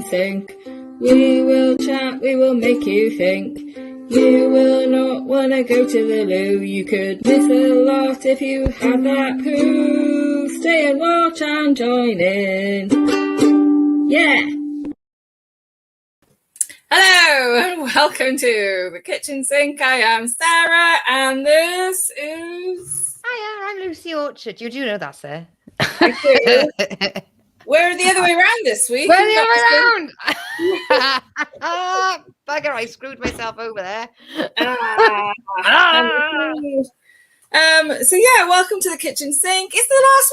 Sink. We will chat, we will make you think. You will not want to go to the loo. You could miss a lot if you had that poo. Stay and watch and join in. Yeah! Hello and welcome to the Kitchen Sink. I am Sarah and this is... Hiya, I'm Lucy Orchard. You do know that, sir? I do. We're the other way around this week. We're the other way around! Bugger, I screwed myself over there. So yeah, welcome to the Kitchen Sink. It's the last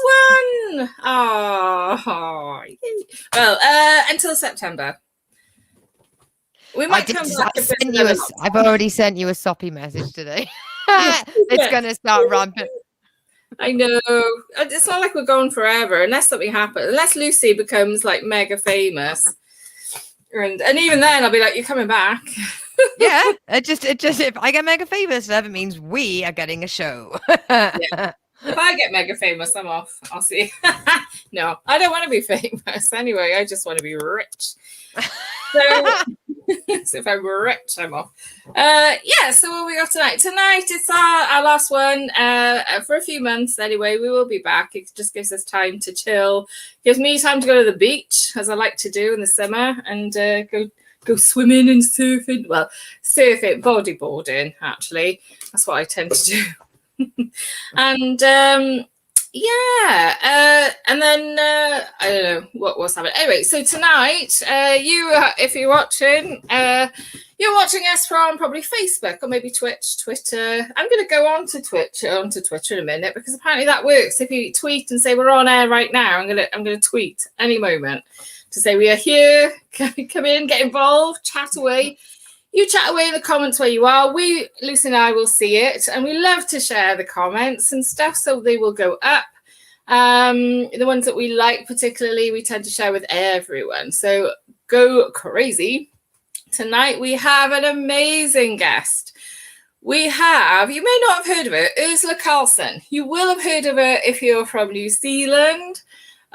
one. Oh, well, until September. We might come back. I've already sent you a soppy message today. It's going to start ramping. I know. It's not like we're going forever unless something happens. Unless Lucy becomes like mega famous, and even then I'll be like, "You're coming back." Yeah, it just if I get mega famous, that means we are getting a show. Yeah. If I get mega famous, I'm off. I'll see. No, I don't want to be famous anyway. I just want to be rich. So if I'm rich, I'm off. Yeah, so what we got tonight? Tonight, it's our last one for a few months anyway. We will be back. It just gives us time to chill. Gives me time to go to the beach, as I like to do in the summer, and go swimming and surfing. Well, surfing, bodyboarding, actually. That's what I tend to do. And and then I don't know what's happening. Anyway, so tonight, if you're watching us from probably Facebook or maybe Twitter. I'm going to go onto Twitter in a minute because apparently that works. If you tweet and say we're on air right now, I'm going to tweet any moment to say we are here. Come in, get involved, chat away. You chat away in the comments where you are. Lucy and I will see it, and we love to share the comments and stuff, so they will go up. The ones that we like particularly, we tend to share with everyone. So go crazy. Tonight we have an amazing guest. You may not have heard of her, Urzila Carlson. You will have heard of her if you're from New Zealand.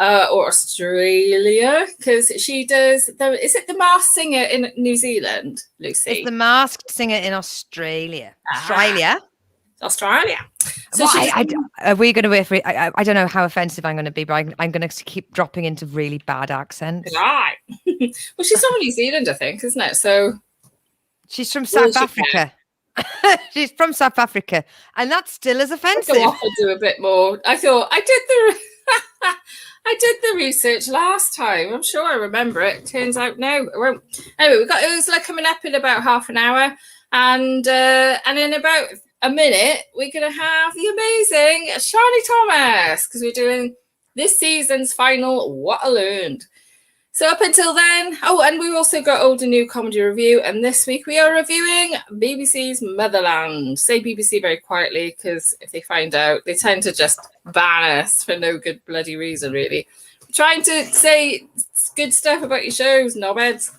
Or Australia, because she does is it the Masked Singer in New Zealand, Lucy? It's the Masked Singer in Australia. Australia. So are we going to? I don't know how offensive I'm going to be, but I'm going to keep dropping into really bad accents. Right. Well, she's from New Zealand, I think, isn't it? So she's from South Africa. She's from South Africa, and that still is offensive. I'll have to do a bit more. I thought I did the research last time. I'm sure I remember it. Turns out no, I won't. Anyway, we've got Urzila coming up in about half an hour, and in about a minute we're going to have the amazing Charlie Thomas because we're doing this season's final What I Learned. So up until then, and we've also got old and new comedy review, and this week we are reviewing BBC's Motherland. Say BBC very quietly because if they find out, they tend to just ban us for no good bloody reason, really. We're trying to say good stuff about your shows, knobheads.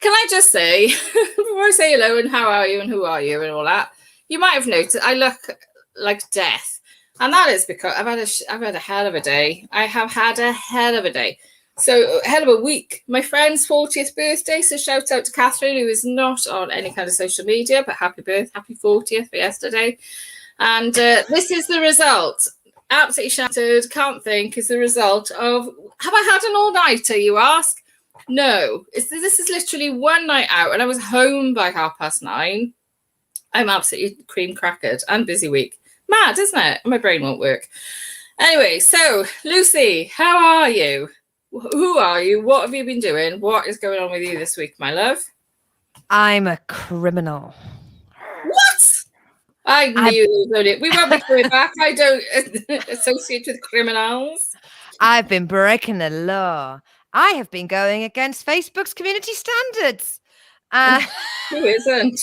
Can I just say, before I say hello and how are you and who are you and all that, you might have noticed I look like death. And that is because I've had a hell of a day. I have had a hell of a day. So, hell of a week. My friend's 40th birthday. So, shout out to Catherine, who is not on any kind of social media, but happy 40th for yesterday. And this is the result. Absolutely shattered. Can't think is the result of, have I had an all-nighter, you ask? No. This is literally one night out, and I was home by 9:30. I'm absolutely cream crackered and busy week. Mad, isn't it? My brain won't work. Anyway, so Lucy, how are you? Who are you? What have you been doing? What is going on with you this week, my love? I'm a criminal. What? I knew it. We won't be going back. I don't associate with criminals. I've been breaking the law. I have been going against Facebook's community standards. Who isn't?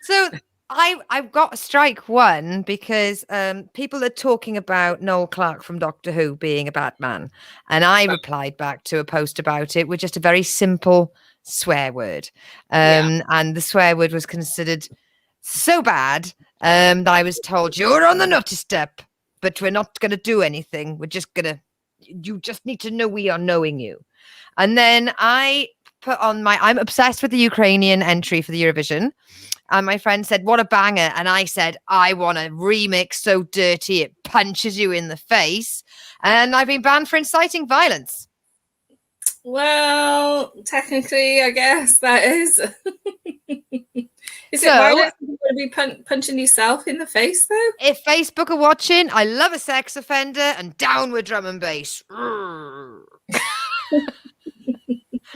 So I've got strike one because people are talking about Noel Clarke from Doctor Who being a Batman. And I replied back to a post about it with just a very simple swear word. And the swear word was considered so bad that I was told, you're on the naughty step. but we're not going to do anything. We're just going to, you just need to know we are knowing you. And then I put on I'm obsessed with the Ukrainian entry for the Eurovision. And my friend said, what a banger. And I said, I want a remix so dirty it punches you in the face. And I've been banned for inciting violence. Well, technically, I guess that is. Is it violence? You're going to be punching yourself in the face, though? If Facebook are watching, I love a sex offender and downward drum and bass.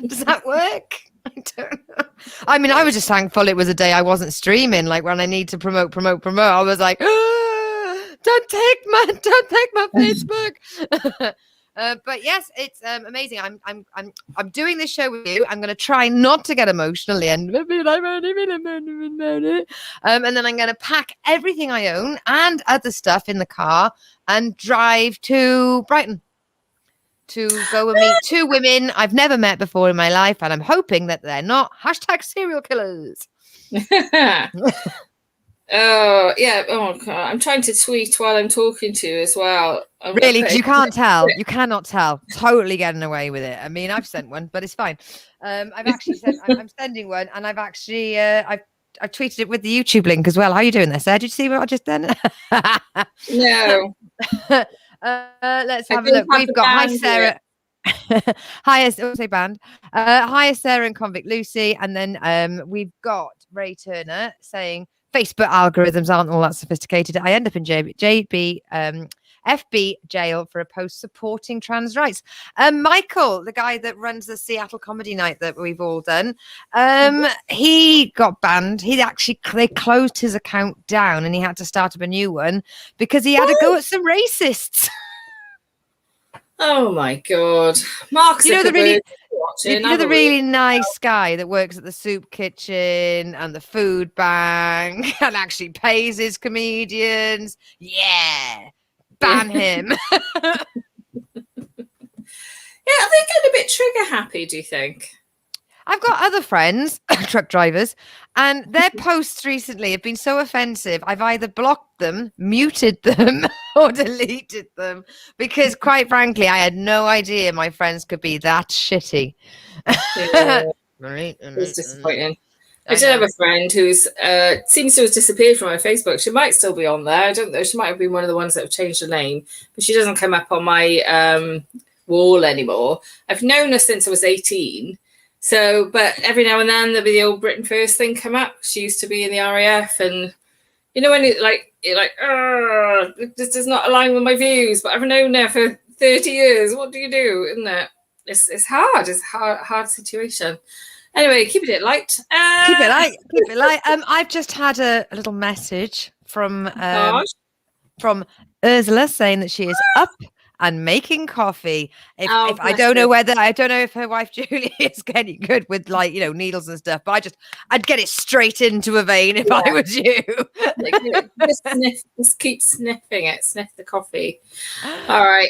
Does that work? I don't know. I mean, I was just thankful it was a day I wasn't streaming. Like when I need to promote, I was like, don't take my Facebook. But yes, it's amazing. I'm doing this show with you. I'm going to try not to get emotionally and then I'm going to pack everything I own and other stuff in the car and drive to Brighton to go and meet two women I've never met before in my life, and I'm hoping that they're not #serial killers. Oh yeah. Oh God. I'm trying to tweet while I'm talking to you as well. Really? Because you can't tell. You cannot tell. Totally getting away with it. I mean, I've sent one, but it's fine. I've actually sent. I'm sending one, and I've actually I've tweeted it with the YouTube link as well. How are you doing this? Did you see what I just done? No. Let's have a look. We've got hi Sarah. Hi, say band. Hi Sarah and Convict Lucy, and then we've got Ray Turner saying Facebook algorithms aren't all that sophisticated. I end up in FB jail for a post supporting trans rights. Michael, the guy that runs the Seattle Comedy Night that we've all done, he got banned. They closed his account down and he had to start up a new one because he had to go at some racists. Oh my God, Mark Zuckerberg. You know the really nice guy that works at the soup kitchen and the food bank and actually pays his comedians? Yeah. Ban him. Yeah, are they getting a bit trigger happy, do you think? I've got other friends, truck drivers, and their posts recently have been so offensive. I've either blocked them, muted them, or deleted them because, quite frankly, I had no idea my friends could be that shitty. Yeah. It's disappointing. I did have a friend who's seems to have disappeared from my Facebook. She might still be on there. I don't know. She might have been one of the ones that have changed her name, but she doesn't come up on my wall anymore. I've known her since I was 18. So, but every now and then there'll be the old Britain First thing come up. She used to be in the RAF, and you know when you're like, this does not align with my views. But I've known her for 30 years. What do you do? Isn't it? It's hard. It's a hard situation. Anyway, keeping it light. Keep it light. I've just had a little message from Urzila saying that she is up and making coffee. If I don't know if her wife Julie is getting good with needles and stuff, but I'd get it straight into a vein if I was you. Just keep sniffing it. Sniff the coffee. All right.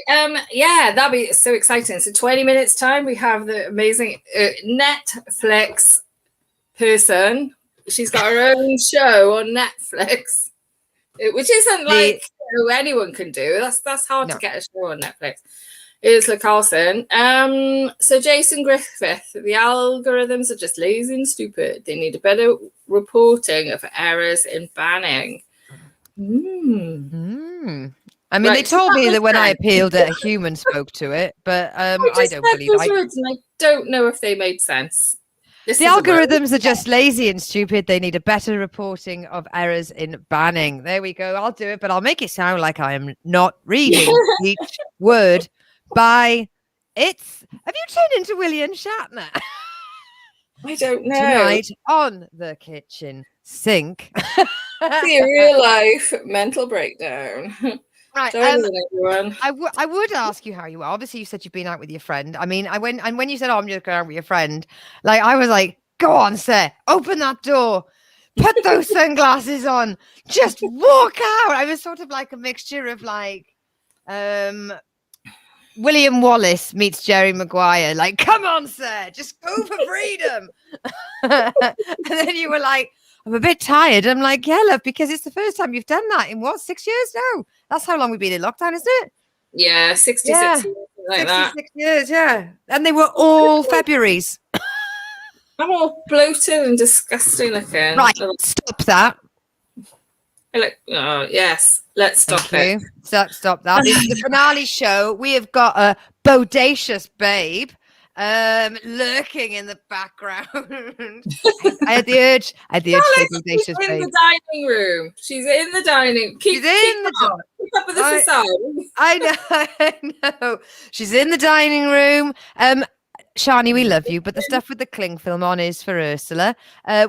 Yeah, that'd be so exciting. So 20 minutes time, we have the amazing Netflix person. She's got her own show on Netflix, which isn't like anyone can do. That's hard to get a show on Netflix. Urzila Carlson. So Jason Griffith, the algorithms are just lazy and stupid. They need a better reporting of errors in banning. I mean, they told me that when I appealed it, a human spoke to it, but I don't believe it. And I don't know if they made sense. The algorithms are just lazy and stupid. They need a better reporting of errors in banning. There we go. I'll do it, but I'll make it sound like I am not reading each word by it's. Have you turned into William Shatner? I don't know. Tonight on the kitchen sink. See a real life mental breakdown. Right, everyone. I would ask you how you are. Obviously, you said you've been out with your friend. I mean, when you said, "Oh, I'm just going out with your friend," I was like, "Go on, sir, open that door, put those sunglasses on, just walk out." I was sort of like a mixture of William Wallace meets Jerry Maguire. Like, come on, sir, just go for freedom. And then you were like, "I'm a bit tired." I'm like, "Yeah, love, because it's the first time you've done that in 6 years now." That's how long we've been in lockdown, isn't it? Yeah, 66 Yeah. years, like that. 66 years, yeah. And they were all Februaries. I'm all bloated and disgusting looking. Right, stop that. Oh, yes, let's stop it. Stop that. This is the finale show. We have got a bodacious babe lurking in the background. I had the urge to say bodacious She's in babe. the dining room. She's in the dining. Keep up with the facade. I know. She's in the dining room. Shani, we love you, but the stuff with the cling film on is for Urzila.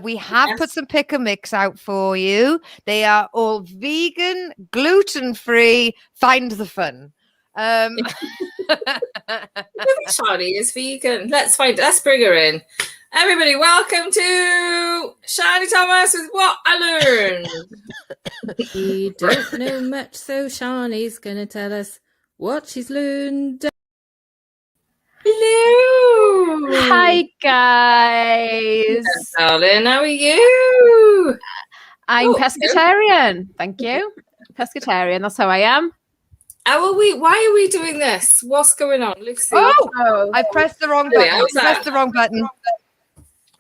We have put some pick and mix out for you. They are all vegan, gluten-free. Find the fun. Maybe Shani is vegan. Let's bring her in. Everybody, welcome to Shani Thomas with What I Learned. We don't know much, so Shani's gonna tell us what she's learned. Hello. Hi, guys. Darling, how are you? I'm pescatarian. Thank you. Pescatarian. That's how I am. How are we? Why are we doing this? What's going on, Lucy? Oh, I pressed the wrong button.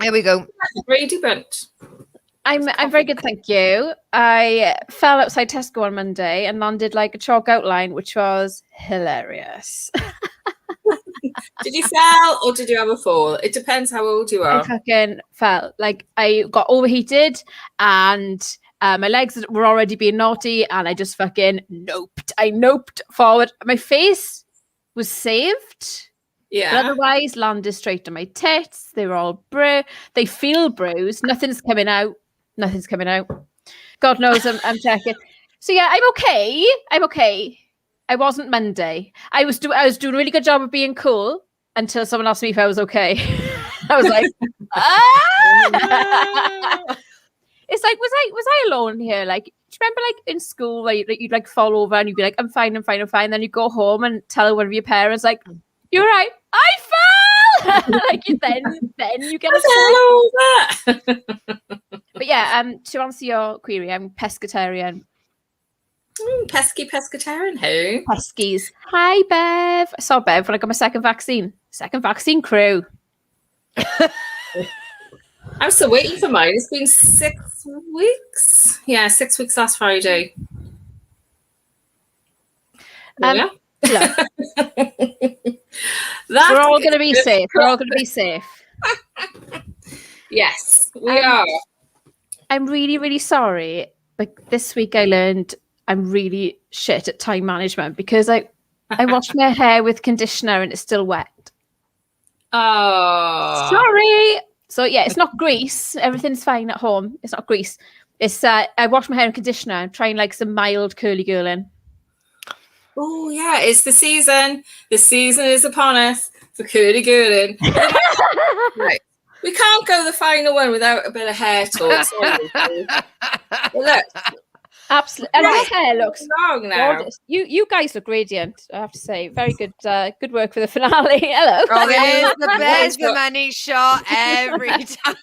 Here we go. Brady Bunt. I'm very good, thank you. I fell outside Tesco on Monday and landed like a chalk outline, which was hilarious. Did you fall or did you have a fall? It depends how old you are. I fucking fell. Like, I got overheated and my legs were already being naughty and I just fucking noped. I noped forward. My face was saved. Yeah. But otherwise, landed straight on my tits. They were all they feel bruised. Nothing's coming out. God knows I'm checking. So yeah, I'm okay. I wasn't Monday. I was doing a really good job of being cool until someone asked me if I was okay. I was like, It's like, was I alone here? Like, do you remember like in school where you'd like fall over and you'd be like, I'm fine. Then you go home and tell one of your parents like, you're right, I fell. Like then you get a But yeah, to answer your query, I'm pescatarian. Pescatarian, who? Peskies. Hi, Bev. I saw Bev when I got my second vaccine. Second vaccine crew. I'm still waiting for mine. It's been 6 weeks. Yeah, 6 weeks last Friday. We're all going to be safe. We're all going to be safe. Yes, we are. I'm really, really sorry. Like this week I learned I'm really shit at time management because I washed my hair with conditioner and it's still wet. Oh. Sorry. So yeah, it's not grease. Everything's fine at home. It's not grease. It's I wash my hair in conditioner. I'm trying like some mild curly girling. Oh yeah, it's the season. The season is upon us for curly girling. Right. We can't go the final one without a bit of hair talk. Look. Absolutely. And my hair looks long now. Gorgeous. You guys look radiant, I have to say. Very good good work for the finale. Hello. Oh, there's the money shot every time.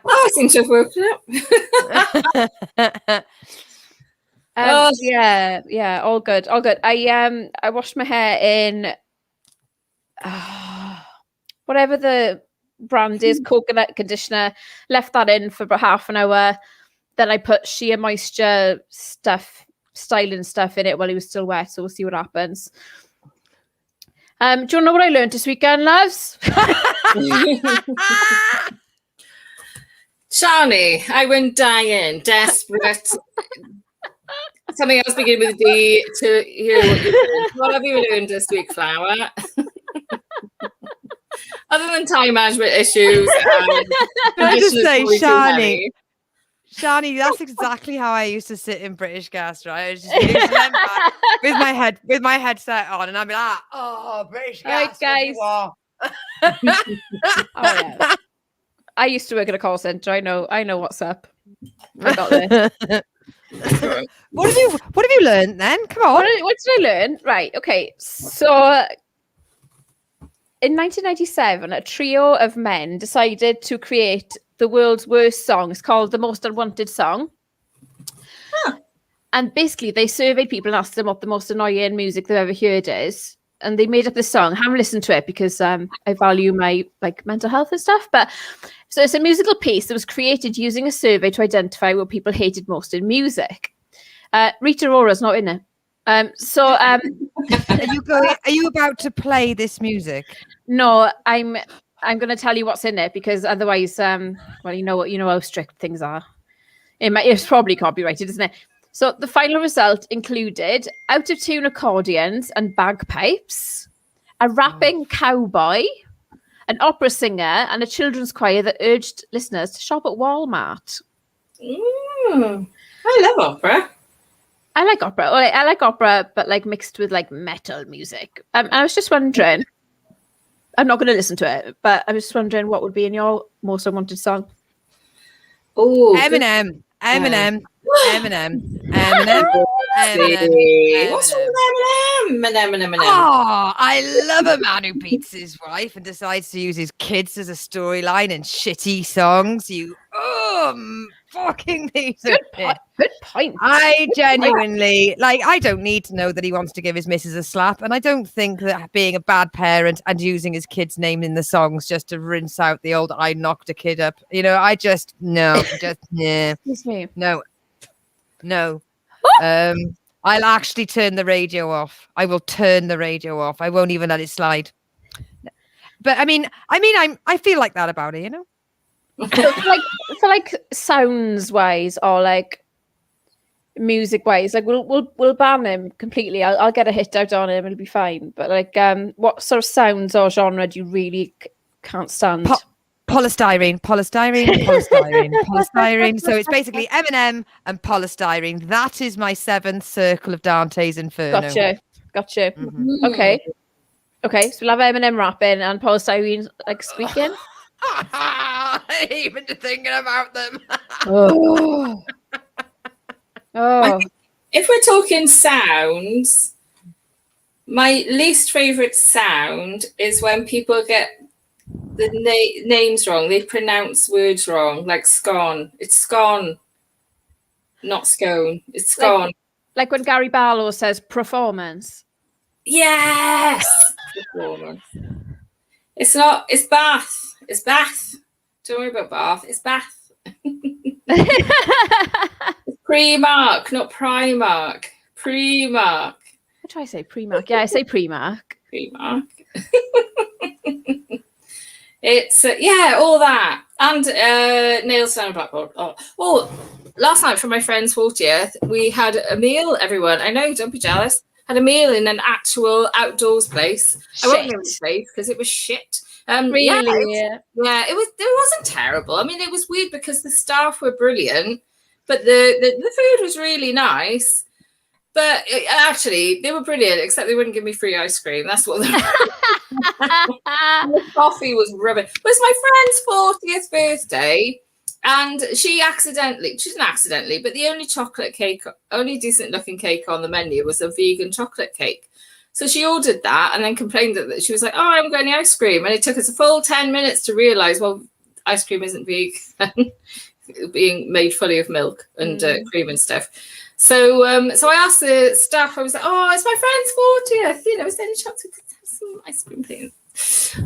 I seem to have woken up. Yeah, all good. I washed my hair in whatever the brand is, coconut conditioner, left that in for about half an hour. Then I put sheer moisture styling stuff in it while it was still wet. So we'll see what happens. Do you want to know what I learned this weekend, loves? Shani, I went dying, desperate. Something else beginning with D to hear what you learned. What have you learned this week, Flower? Other than time management issues. I just say, Shani, that's exactly how I used to sit in British Gas, right? I was just with my headset on, and I'd be like, "Oh, British Gas, guys." Oh, yeah. I used to work at a call center. I know what's up. I got this. What have you learned then? Come on. What did I learn? Right. Okay. So in 1997, a trio of men decided to create the world's worst song. It's called The Most Unwanted Song. Huh. And basically, they surveyed people and asked them what the most annoying music they've ever heard is. And they made up this song. I haven't listened to it because I value my mental health and stuff. But so it's a musical piece that was created using a survey to identify what people hated most in music. Rita Ora's not in it. Are you about to play this music? No, I'm going to tell you what's in it because otherwise, well, you know how strict things are. It's probably copyrighted, isn't it? So the final result included out-of-tune accordions and bagpipes, a rapping cowboy, an opera singer, and a children's choir that urged listeners to shop at Walmart. I love opera. I like opera. I like opera, but like mixed with like metal music. I was just wondering. I'm not going to listen to it, but I was just wondering what would be in your most unwanted song. Oh, Eminem. Eminem. What's wrong with Eminem? Oh, I love a man who beats his wife and decides to use his kids as a storyline in shitty songs. Fucking piece of shit. Good point. I genuinely, I don't need to know that he wants to give his missus a slap. And I don't think that being a bad parent and using his kid's name in the songs just to rinse out the old I knocked a kid up. No. I'll actually turn the radio off. I will turn the radio off. I won't even let it slide. But I feel like that about it, for like sounds wise or like music wise, like we'll ban him completely. I'll get a hit out on him. It'll be fine. But like, what sort of sounds or genre do you really can't stand? Polystyrene. So it's basically Eminem and polystyrene. That is my seventh circle of Dante's Inferno. Gotcha. Mm-hmm. Okay. So we'll have Eminem rapping and polystyrene like squeaking. Even thinking about them. Oh. If we're talking sounds, my least favorite sound is when people get the names wrong. They pronounce words wrong, like scone. It's scone, not scone. It's scone. Like when Gary Barlow says performance. Yes. Performance. It's not. It's Bath. It's Bath. Don't worry about Bath. It's Bath. It's Primark, not Primark. Primark. What do I say? Primark. Yeah, I say Primark. Primark. It's all that and nails down a blackboard. Oh, last night for my friend's 40th, we had a meal. Everyone, I know, don't be jealous. Had a meal in an actual outdoors place. I won't name the place because it was shit. Really? It wasn't terrible. I mean, it was weird because the staff were brilliant, but the food was really nice. But actually, they were brilliant, except they wouldn't give me free ice cream. That's what the coffee was rubbish. It was my friend's 40th birthday, and she didn't accidentally, but the only decent looking cake on the menu was a vegan chocolate cake. So she ordered that and then complained that she was like, I haven't got any ice cream. And it took us a full 10 minutes to realize, well, ice cream isn't vegan, being made fully of milk and cream and stuff. So I asked the staff, I was like, it's my friend's 40th. Is there any chance we could have some ice cream, please?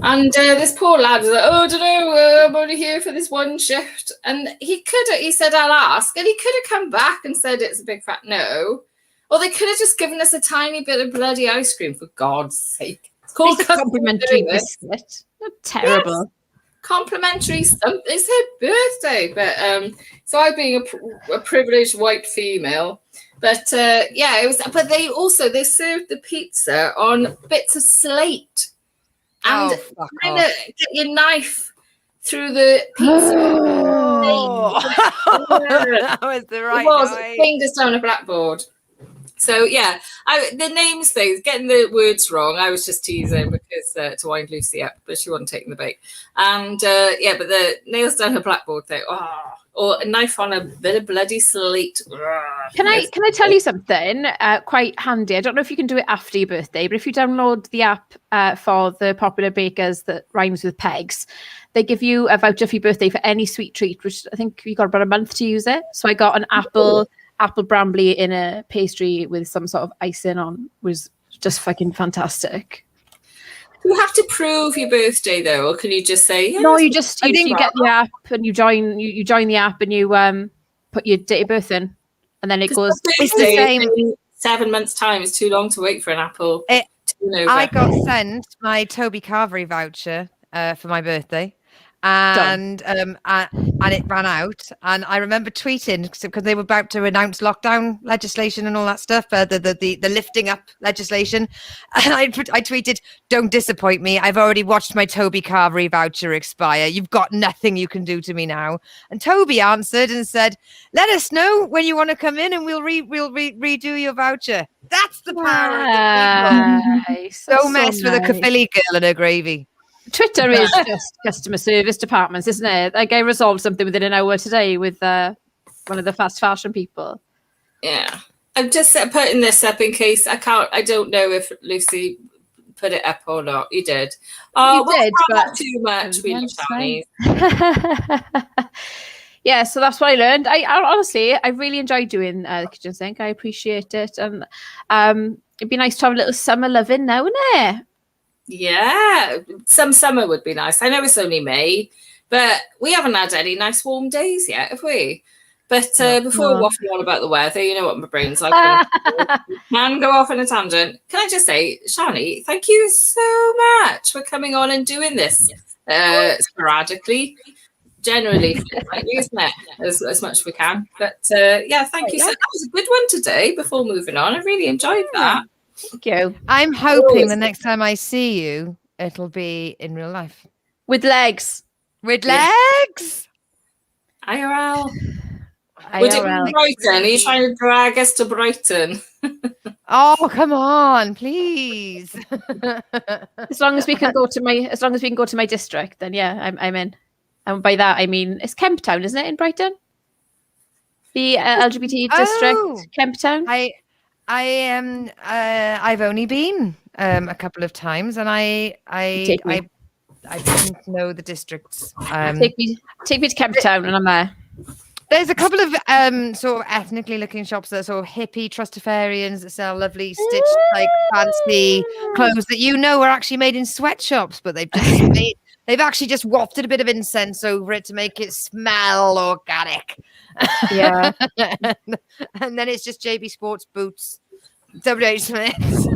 And this poor lad was like, I don't know, I'm only here for this one shift. And he said, I'll ask. And he could have come back and said it's a big fat no. Or they could have just given us a tiny bit of bloody ice cream, for God's sake. It's called complimentary biscuit. Terrible. Yes. Complimentary something. It's her birthday. But so I being a privileged white female. But it was. But they served the pizza on bits of slate, and kind of get your knife through the pizza. That was the right way. Fingers down a blackboard. So the names things, getting the words wrong. I was just teasing because to wind Lucy up, but she wasn't taking the bait. And but the nails down her blackboard thing. Or a knife on a bit of bloody slate. Can I tell you something quite handy? I don't know if you can do it after your birthday, but if you download the app for the popular bakers that rhymes with pegs, they give you a voucher for your birthday for any sweet treat, which I think you got about a month to use it. So I got an apple apple brambly in a pastry with some sort of icing on was just fucking fantastic. Do you have to prove your birthday though, or can you just say No, you just you get the app and you join the app and you put your date of birth in, and then it goes. It's the same. In 7 months' time is too long to wait for an apple. I got sent my Toby Carvery voucher for my birthday, and it ran out. And I remember tweeting because they were about to announce lockdown legislation and all that stuff, the lifting up legislation. And I tweeted, "Don't disappoint me. I've already watched my Toby Carvery voucher expire. You've got nothing you can do to me now." And Toby answered and said, "Let us know when you want to come in, and we'll redo your voucher." That's the power of the people. Don't mess with a Cavilly girl and her gravy. Twitter is just customer service departments, isn't it? Like I resolved something within an hour today with one of the fast fashion people. Yeah, I'm just putting this up in case I don't know if Lucy put it up or not. You did. Oh, you did, but too much. We love Chinese. Yeah, so that's what I learned. I honestly, I really enjoyed doing the kitchen sink. I appreciate it, and it'd be nice to have a little summer loving now, wouldn't it? Yeah, some summer would be nice. I know it's only May, but we haven't had any nice warm days yet, have we? But before we waffle on about the weather, you know what my brain's like. Can go off on a tangent. Can I just say, Shani, thank you so much for coming on and doing this sporadically. Generally, isn't it? As much as we can. But yeah, thank you. So that was a good one today. Before moving on, I really enjoyed that. Thank you. I'm hoping the next time I see you, it'll be in real life. With legs. With legs? IRL. Would it be Brighton? Are you trying to drag us to Brighton? Oh, come on, please. As long as we can go to my district, then yeah, I'm in. And by that I mean it's Kemp Town, isn't it, in Brighton? The LGBT district, Kemp Town. I've only been a couple of times, and I didn't know the districts. Take me to Kemp Town, and I'm there. There's a couple of sort of ethnically looking shops that are sort of hippie trustafarians that sell lovely stitched, like fancy clothes that are actually made in sweatshops, but they've actually just wafted a bit of incense over it to make it smell organic. Yeah. And then it's just JB Sports boots, WH Smiths.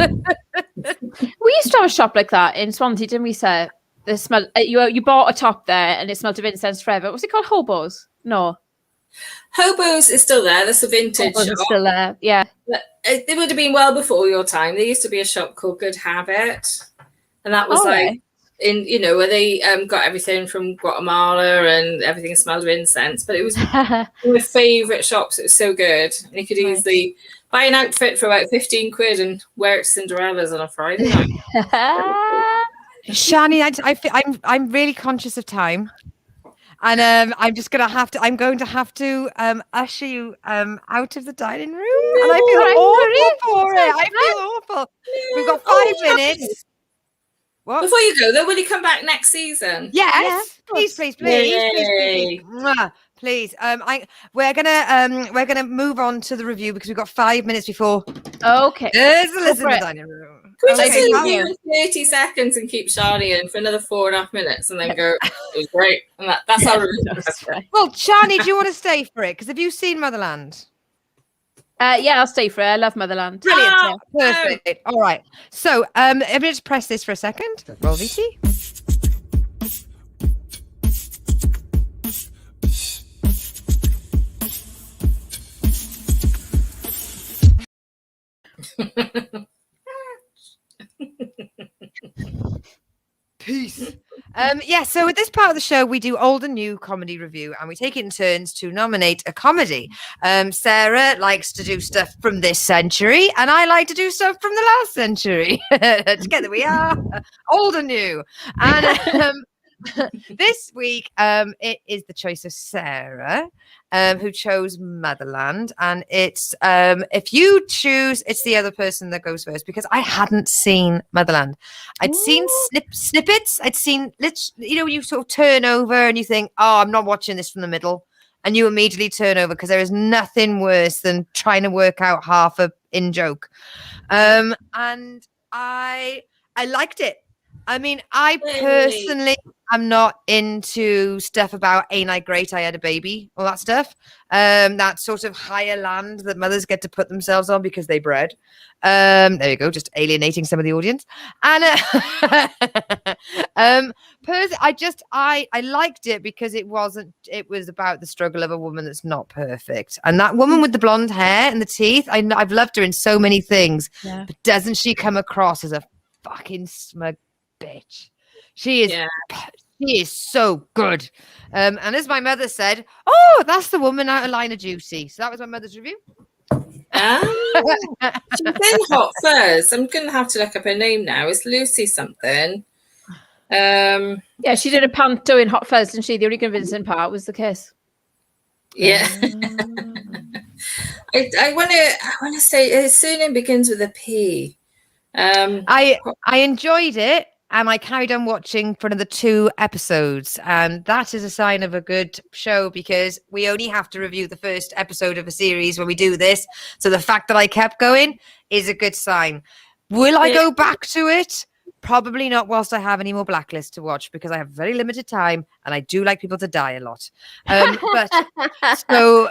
We used to have a shop like that in Swansea, didn't we, sir? The smell. You bought a top there and it smelled of incense forever. Was it called Hobos? No. Hobos is still there. That's a vintage shop. Is still there. Yeah. But it would have been well before your time. There used to be a shop called Good Habit, and that was in where they got everything from Guatemala and everything smelled of incense. But it was one of my favourite shops. It was so good. And you could easily buy an outfit for about 15 quid and wear it to Cinderella's on a Friday night. Shani, I'm really conscious of time. And I'm going to have to usher you out of the dining room. And I feel awful for it. I feel awful. We've got 5 minutes. What? Before you go, though, will you come back next season? Yes. Please. Please. We're gonna move on to the review because we've got 5 minutes before. Okay. There's Liz in the dining room. Can we just do 30 seconds and keep Shani in for another 4.5 minutes and then go, it was great. And that's our review. Well, Shani, do you want to stay for it? Because have you seen Motherland? Yeah, I'll stay for it. I love Motherland. Brilliant. Perfect. All right. So I'm going to just press this for a second. Roll VT. Peace. So at this part of the show, we do old and new comedy review, and we take it in turns to nominate a comedy. Sarah likes to do stuff from this century, and I like to do stuff from the last century. Together we are old and new. And this week, it is the choice of Sarah, who chose Motherland, and it's if you choose, it's the other person that goes first because I hadn't seen Motherland. I'd seen snippets. I'd seen you sort of turn over and you think, oh, I'm not watching this from the middle. and you immediately turn over because there is nothing worse than trying to work out half a in joke. And I liked it. I mean, I personally am not into stuff about ain't I great I had a baby, all that stuff. That sort of higher land that mothers get to put themselves on because they bred. There you go, just alienating some of the audience. And I liked it because it was about the struggle of a woman that's not perfect. And that woman with the blonde hair and the teeth, I've loved her in so many things, but doesn't she come across as a fucking smug bitch? She is so good. And as my mother said, oh, that's the woman out of Line of Duty. So that was my mother's review. She's in Hot Fuzz. I'm gonna have to look up her name now. It's Lucy something. Yeah, she did a panto in Hot Fuzz, didn't she? The only convincing part was the kiss. Yeah. I wanna say his surname begins with a P. I enjoyed it, and I carried on watching for another 2 episodes, and that is a sign of a good show because we only have to review the first episode of a series when we do this. So the fact that I kept going is a good sign. Will I go back to it? Probably not whilst I have any more Blacklist to watch because I have very limited time and I do like people to die a lot. But so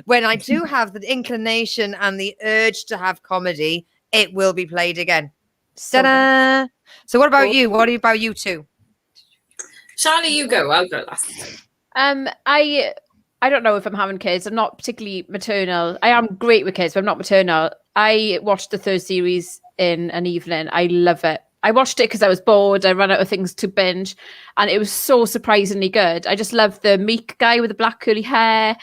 when I do have the inclination and the urge to have comedy, it will be played again. Ta-da! So what about you? What about you two? Charlie, you go. I'll go last. I don't know if I'm having kids. I'm not particularly maternal. I am great with kids, but I'm not maternal. I watched the 3rd series in an evening. I love it. I watched it because I was bored. I ran out of things to binge, and it was so surprisingly good. I just love the meek guy with the black curly hair.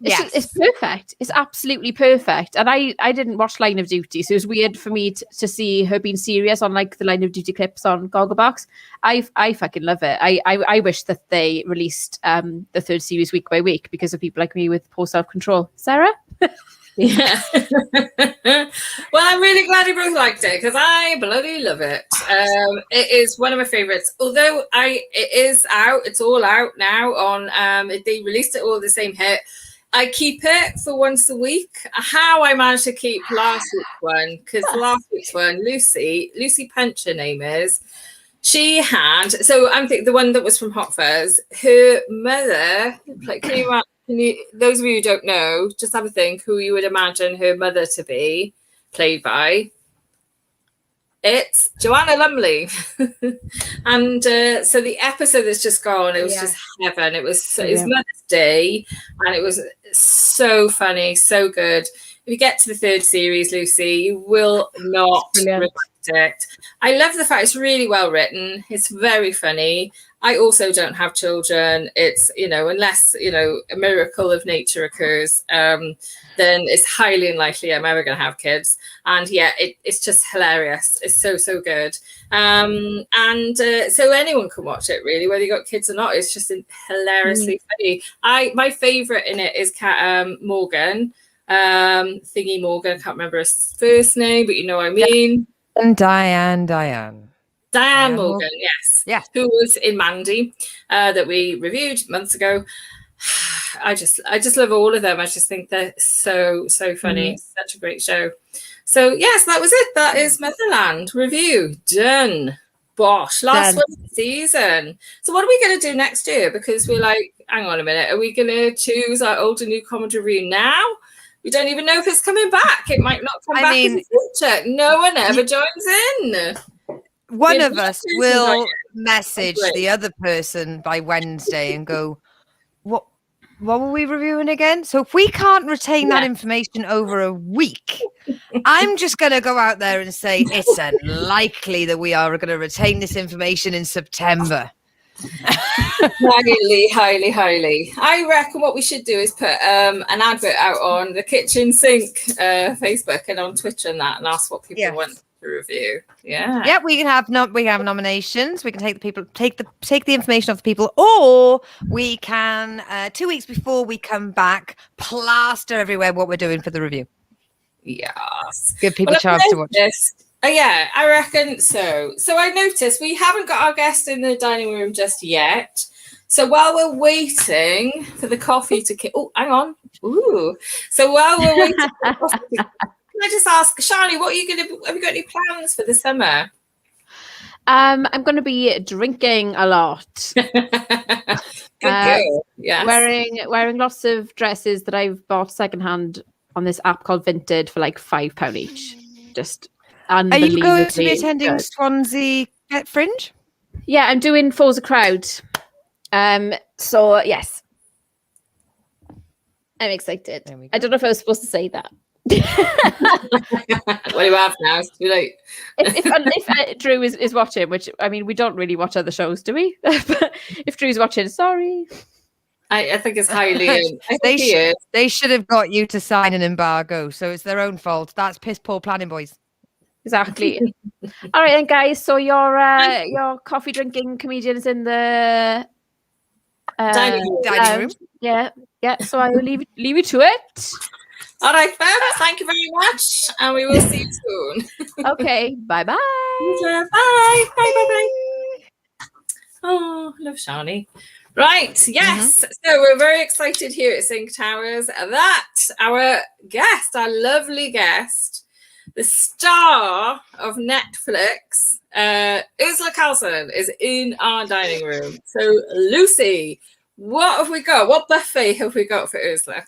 It's perfect. It's absolutely perfect. And I didn't watch Line of Duty, so it was weird for me to see her being serious on like the Line of Duty clips on Gogglebox. I fucking love it. I wish that they released the 3rd series week by week because of people like me with poor self-control. Sarah? Yeah. Well, I'm really glad you both liked it because I bloody love it. It is one of my favorites. Although it is out, it's all out now on they released it all the same hit. I keep it for once a week. How I managed to keep last week's one, because last week's one, Lucy Punch, her name is. She had, so I'm thinking the one that was from Hot Fuzz, her mother, like, can you, those of you who don't know, just have a think who you would imagine her mother to be played by. It's Joanna Lumley. And so the episode that's just gone, it was just heaven. It was Mother's Day, and it was so funny, so good. If you get to the 3rd series, Lucy, you will not regret it. I love the fact it's really well written. It's very funny. I also don't have children. It's, unless, a miracle of nature occurs, then it's highly unlikely I'm ever going to have kids. And it's just hilarious. It's so, so good. So anyone can watch it, really, whether you got kids or not. It's just hilariously funny. My favorite in it is Morgan, Thingy Morgan. I can't remember his first name, but you know what I mean. And Diane Morgan, yes, who was in Mandy, that we reviewed months ago. I just love all of them. I just think they're so funny. Such a great show. So yes, that was it. That is Motherland review done. Bosh, last one of the season. So what are we going to do next year? Because we're like, hang on a minute, are we going to choose our old and new comedy review now? We don't even know if it's coming back. It might not come back in the future. No one ever joins in. One of us will message the other person by Wednesday and go, what were we reviewing again? So if we can't retain that information over a week, I'm just going to go out there and say it's unlikely that we are going to retain this information in September. Highly. I reckon what we should do is put an advert out on the Kitchen Sink Facebook and on Twitter and that, and ask what people want to review. Yeah, we can have nominations. We can take the information off the people, or we can 2 weeks before we come back plaster everywhere what we're doing for the review. Yes, give people a chance to watch this. Yeah, I reckon so. So I noticed we haven't got our guest in the dining room just yet. So while we're waiting for the coffee to kick, oh, hang on. Ooh. So while we're waiting for the coffee to kick, can I just ask, Shani, what are you going to? Have you got any plans for the summer? I'm going to be drinking a lot. Good girl. Yes. Wearing lots of dresses that I've bought secondhand on this app called Vinted for like £5 each. Just Are unbelievably you going to be attending good. Swansea Pet Fringe? Yeah, I'm doing Foes a Crowd. So yes, I'm excited. I don't know if I was supposed to say that. Well, you have now. It's too late. If Drew is watching, which I mean, we don't really watch other shows, do we? But if Drew's watching, sorry. I think it's highly. They should have got you to sign an embargo, so it's their own fault. That's piss poor planning, boys. Exactly. All right, then, guys. So your coffee drinking comedian is in the Dining room. Yeah. So I will leave you to it. All right, folks. Thank you very much, and we will see you soon. Okay. Bye. Bye. Bye. Oh, love Shani. Right, yes. So we're very excited here at Sink Towers that our guest, our lovely guest, the star of Netflix, Urzila Carlson, is in our dining room. So, Lucy, what have we got? What buffet have we got for Urzila?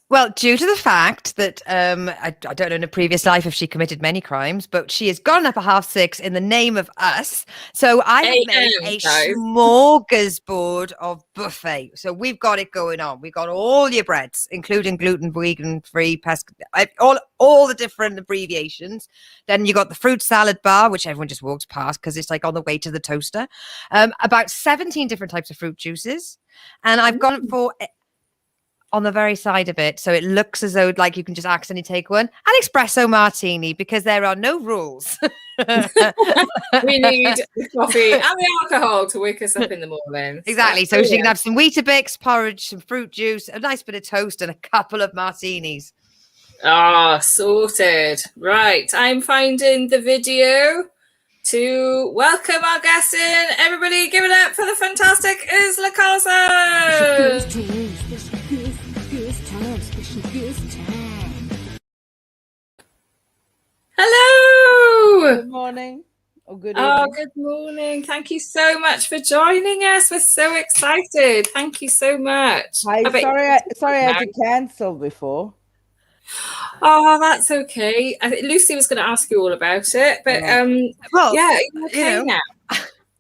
Well, due to the fact that I don't know in a previous life if she committed many crimes, but she has gone up at 6:30 in the name of us. So I have made a smorgasbord of buffet. So we've got it going on. We've got all your breads, including gluten, vegan, free, all the different abbreviations. Then you got the fruit salad bar, which everyone just walks past because it's like on the way to the toaster. About 17 different types of fruit juices, and I've gone for on the very side of it, so it looks as though like you can just accidentally take one, an espresso martini, because there are no rules. We need the coffee and the alcohol to wake us up in the morning. Exactly. So she can have some Weetabix, porridge, some fruit juice, a nice bit of toast, and a couple of martinis. Ah, sorted. Right. I'm finding the video to welcome our guest in. Everybody give it up for the fantastic Urzila Carlson. Hello. Good morning. Or good Oh, evening. good morning. Thank you so much for joining us. We're so excited. Thank you so much. Hi, sorry I had to cancel before. Oh, that's okay. I think Lucy was going to ask you all about it, but well, yeah, you're okay now.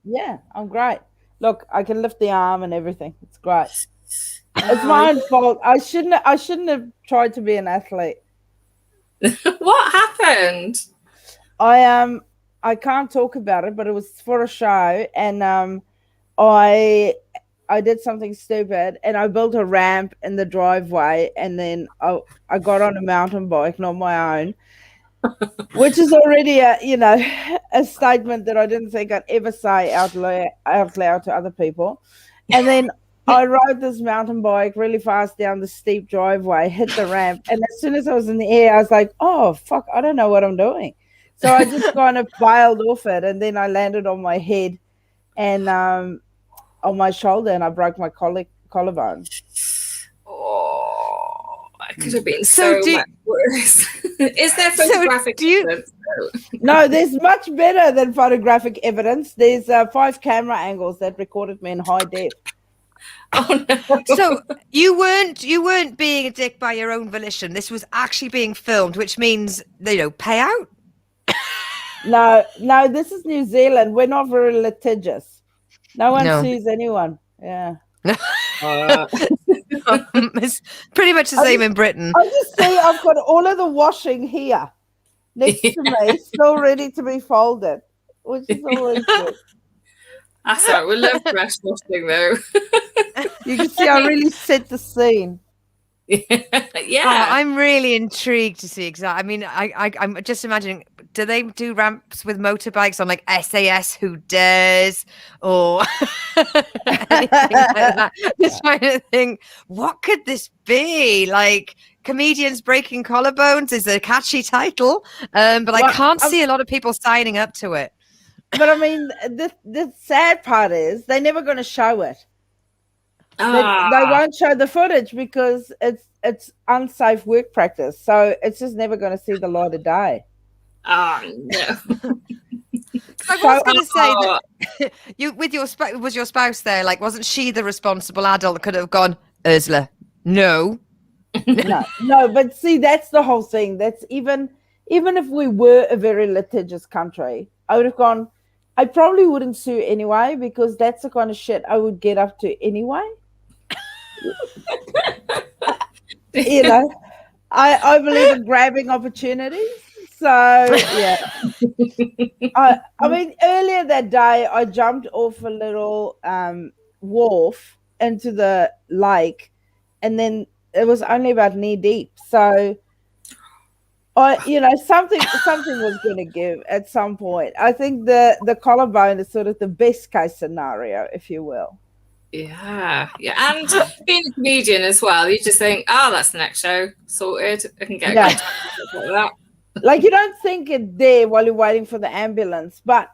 Yeah, I'm great. Look, I can lift the arm and everything. It's great. It's my own fault. I shouldn't have tried to be an athlete. What happened? I can't talk about it, but it was for a show, and I did something stupid, and I built a ramp in the driveway, and then I got on a mountain bike, not my own, which is already a statement that I didn't think I'd ever say out loud to other people. And then I rode this mountain bike really fast down the steep driveway, hit the ramp, and as soon as I was in the air, I was like, oh, fuck, I don't know what I'm doing. So I just kind of bailed off it, and then I landed on my head and on my shoulder, and I broke my collarbone. Oh, it could have been so much worse. Is there photographic evidence? No, there's much better than photographic evidence. There's 5 camera angles that recorded me in high def. Oh no! So you weren't being a dick by your own volition. This was actually being filmed, which means payout. No, this is New Zealand. We're not very litigious. No one sues anyone. Yeah. It's pretty much the same in Britain. I just see I've got all of the washing here next to me, still ready to be folded, which is always good. That's right. We love fresh washing, though. You can see I really set the scene. Yeah. I'm really intrigued to see exactly. I mean, I'm just imagining. Do they do ramps with motorbikes on like SAS Who Dares or anything like that? Just trying to think, what could this be? Like comedians breaking collarbones is a catchy title, but I can't see a lot of people signing up to it. But I mean, the sad part is they're never going to show it. They won't show the footage because it's unsafe work practice. So it's just never going to see the light of day. Oh no. I was going to say that you with your was your spouse there? Like, wasn't she the responsible adult that could have gone, Urzila? No. No. But see, that's the whole thing. That's even if we were a very litigious country, I would have gone. I probably wouldn't sue anyway because that's the kind of shit I would get up to anyway. You know, I believe in grabbing opportunities. So yeah, I mean, earlier that day I jumped off a little wharf into the lake, and then it was only about knee deep. So something was going to give at some point. I think the collarbone is sort of the best case scenario, if you will. Yeah. And being a comedian as well, you just think, oh, that's the next show sorted. I can get a like that. Like you don't think it there while you're waiting for the ambulance, but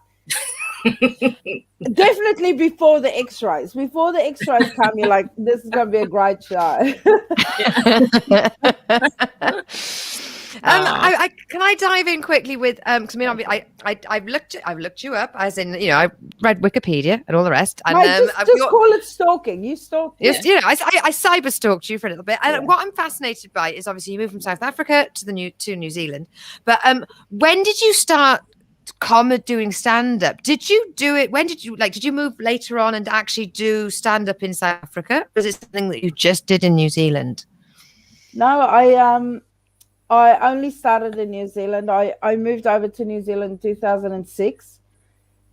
definitely before the X-rays. Before the X-rays come, you're like, this is going to be a great show. Can I dive in quickly with because I mean I've looked you up, as in, I read Wikipedia and all the rest, and just call it stalking. You stalked, yes, I cyber stalked you for a little bit, and what I'm fascinated by is obviously you moved from South Africa to New Zealand, but when did you start doing stand-up? Did you do it? When did you move later on and actually do stand-up in South Africa? Was it something that you just did in New Zealand? No, I only started in New Zealand. I moved over to New Zealand in 2006.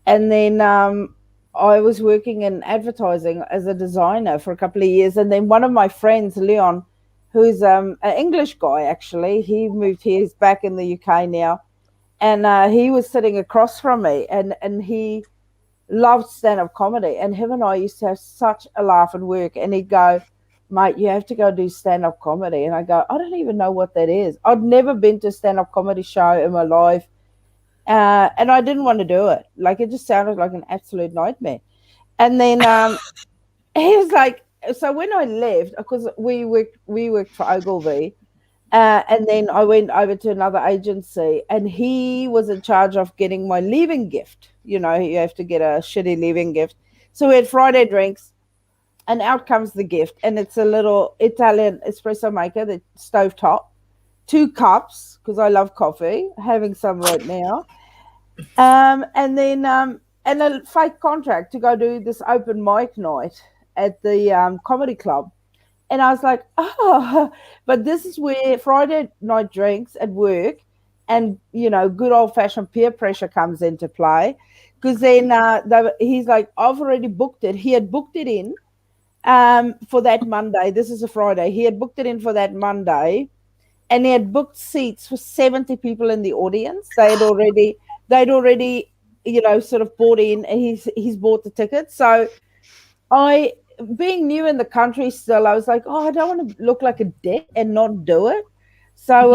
And then I was working in advertising as a designer for a couple of years. And then one of my friends, Leon, who's an English guy, actually, he moved here. He's back in the UK now. And he was sitting across from me. And he loved stand-up comedy. And him and I used to have such a laugh at work. And he'd go, mate, you have to go do stand-up comedy. And I go, I don't even know what that is. I'd never been to a stand-up comedy show in my life. And I didn't want to do it. Like, it just sounded like an absolute nightmare. And then he was like, so when I left, because we worked for Ogilvy, and then I went over to another agency, and he was in charge of getting my leaving gift. You have to get a shitty leaving gift. So we had Friday drinks. And out comes the gift, and it's a little Italian espresso maker, the stovetop, 2 cups, because I love coffee, having some right now, and then and a fake contract to go do this open mic night at the comedy club. And I was like, oh, but this is where Friday night drinks at work and, good old-fashioned peer pressure comes into play, because then he's like, I've already booked it. He had booked it in for that Monday. This is a Friday. He had booked it in for that Monday, and he had booked seats for 70 people in the audience. They'd already, sort of bought in, and he's bought the tickets. So I, being new in the country still, I was like, oh, I don't want to look like a dick and not do it. So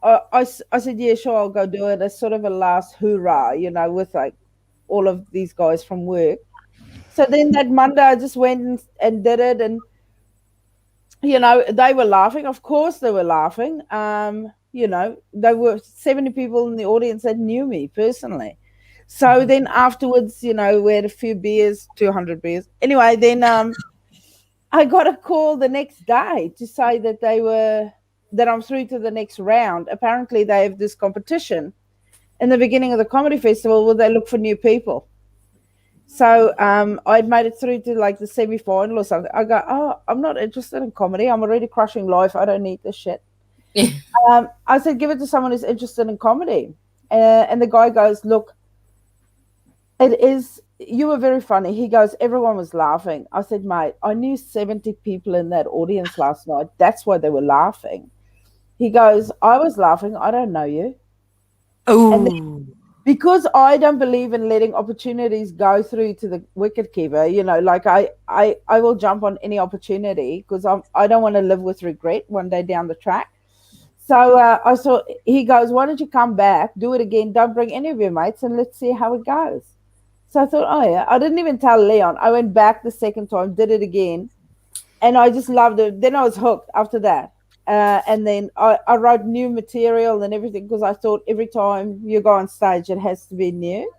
I said, yeah, sure, I'll go do it as sort of a last hoorah, with like all of these guys from work. So then that Monday, I just went and did it. And, they were laughing. Of course they were laughing. There were 70 people in the audience that knew me personally. So then afterwards, we had a few beers, 200 beers. Anyway, then I got a call the next day to say that I'm through to the next round. Apparently they have this competition in the beginning of the comedy festival where they look for new people. So I'd made it through to like the semi-final or something. I go, oh, I'm not interested in comedy. I'm already crushing life. I don't need this shit. I said, give it to someone who's interested in comedy. And the guy goes, look, you were very funny. He goes, everyone was laughing. I said, mate, I knew 70 people in that audience last night. That's why they were laughing. He goes, I was laughing. I don't know you. Oh. Because I don't believe in letting opportunities go through to the wicket keeper, like I will jump on any opportunity because I don't want to live with regret one day down the track. So he goes, why don't you come back, do it again, don't bring any of your mates, and let's see how it goes. So I thought, oh yeah, I didn't even tell Leon. I went back the second time, did it again, and I just loved it. Then I was hooked after that. And then I wrote new material and everything because I thought every time you go on stage, it has to be new.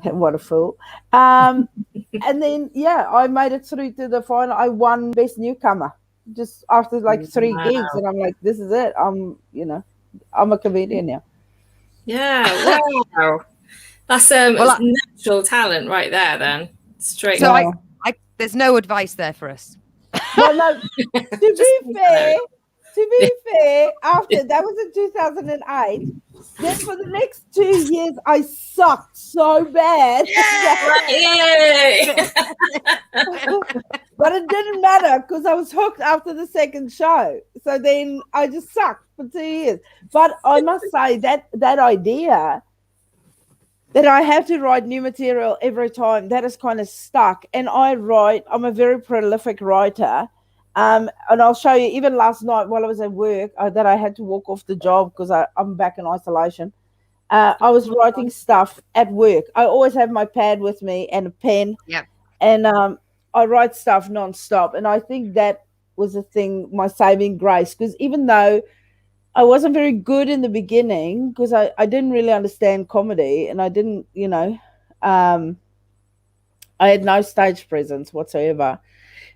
What a fool. And then, I made it through to the final. I won Best Newcomer just after like 3 gigs. And I'm like, this is it. I'm a comedian now. Yeah, wow. That's natural talent right there then. Straight. So there's no advice there for us. Well, no, to be fair, after that was in 2008. Then for the next 2 years, I sucked so bad. Yay! But it didn't matter because I was hooked after the second show. So then I just sucked for 2 years. But I must say that idea that I have to write new material every time, that is kind of stuck. And I'm a very prolific writer. And I'll show you, even last night while I was at work, that I had to walk off the job because I'm back in isolation. I was writing stuff at work. I always have my pad with me and a pen. Yeah. And I write stuff nonstop. And I think that was the thing, my saving grace, because even though I wasn't very good in the beginning, because I didn't really understand comedy, and I didn't, I had no stage presence whatsoever.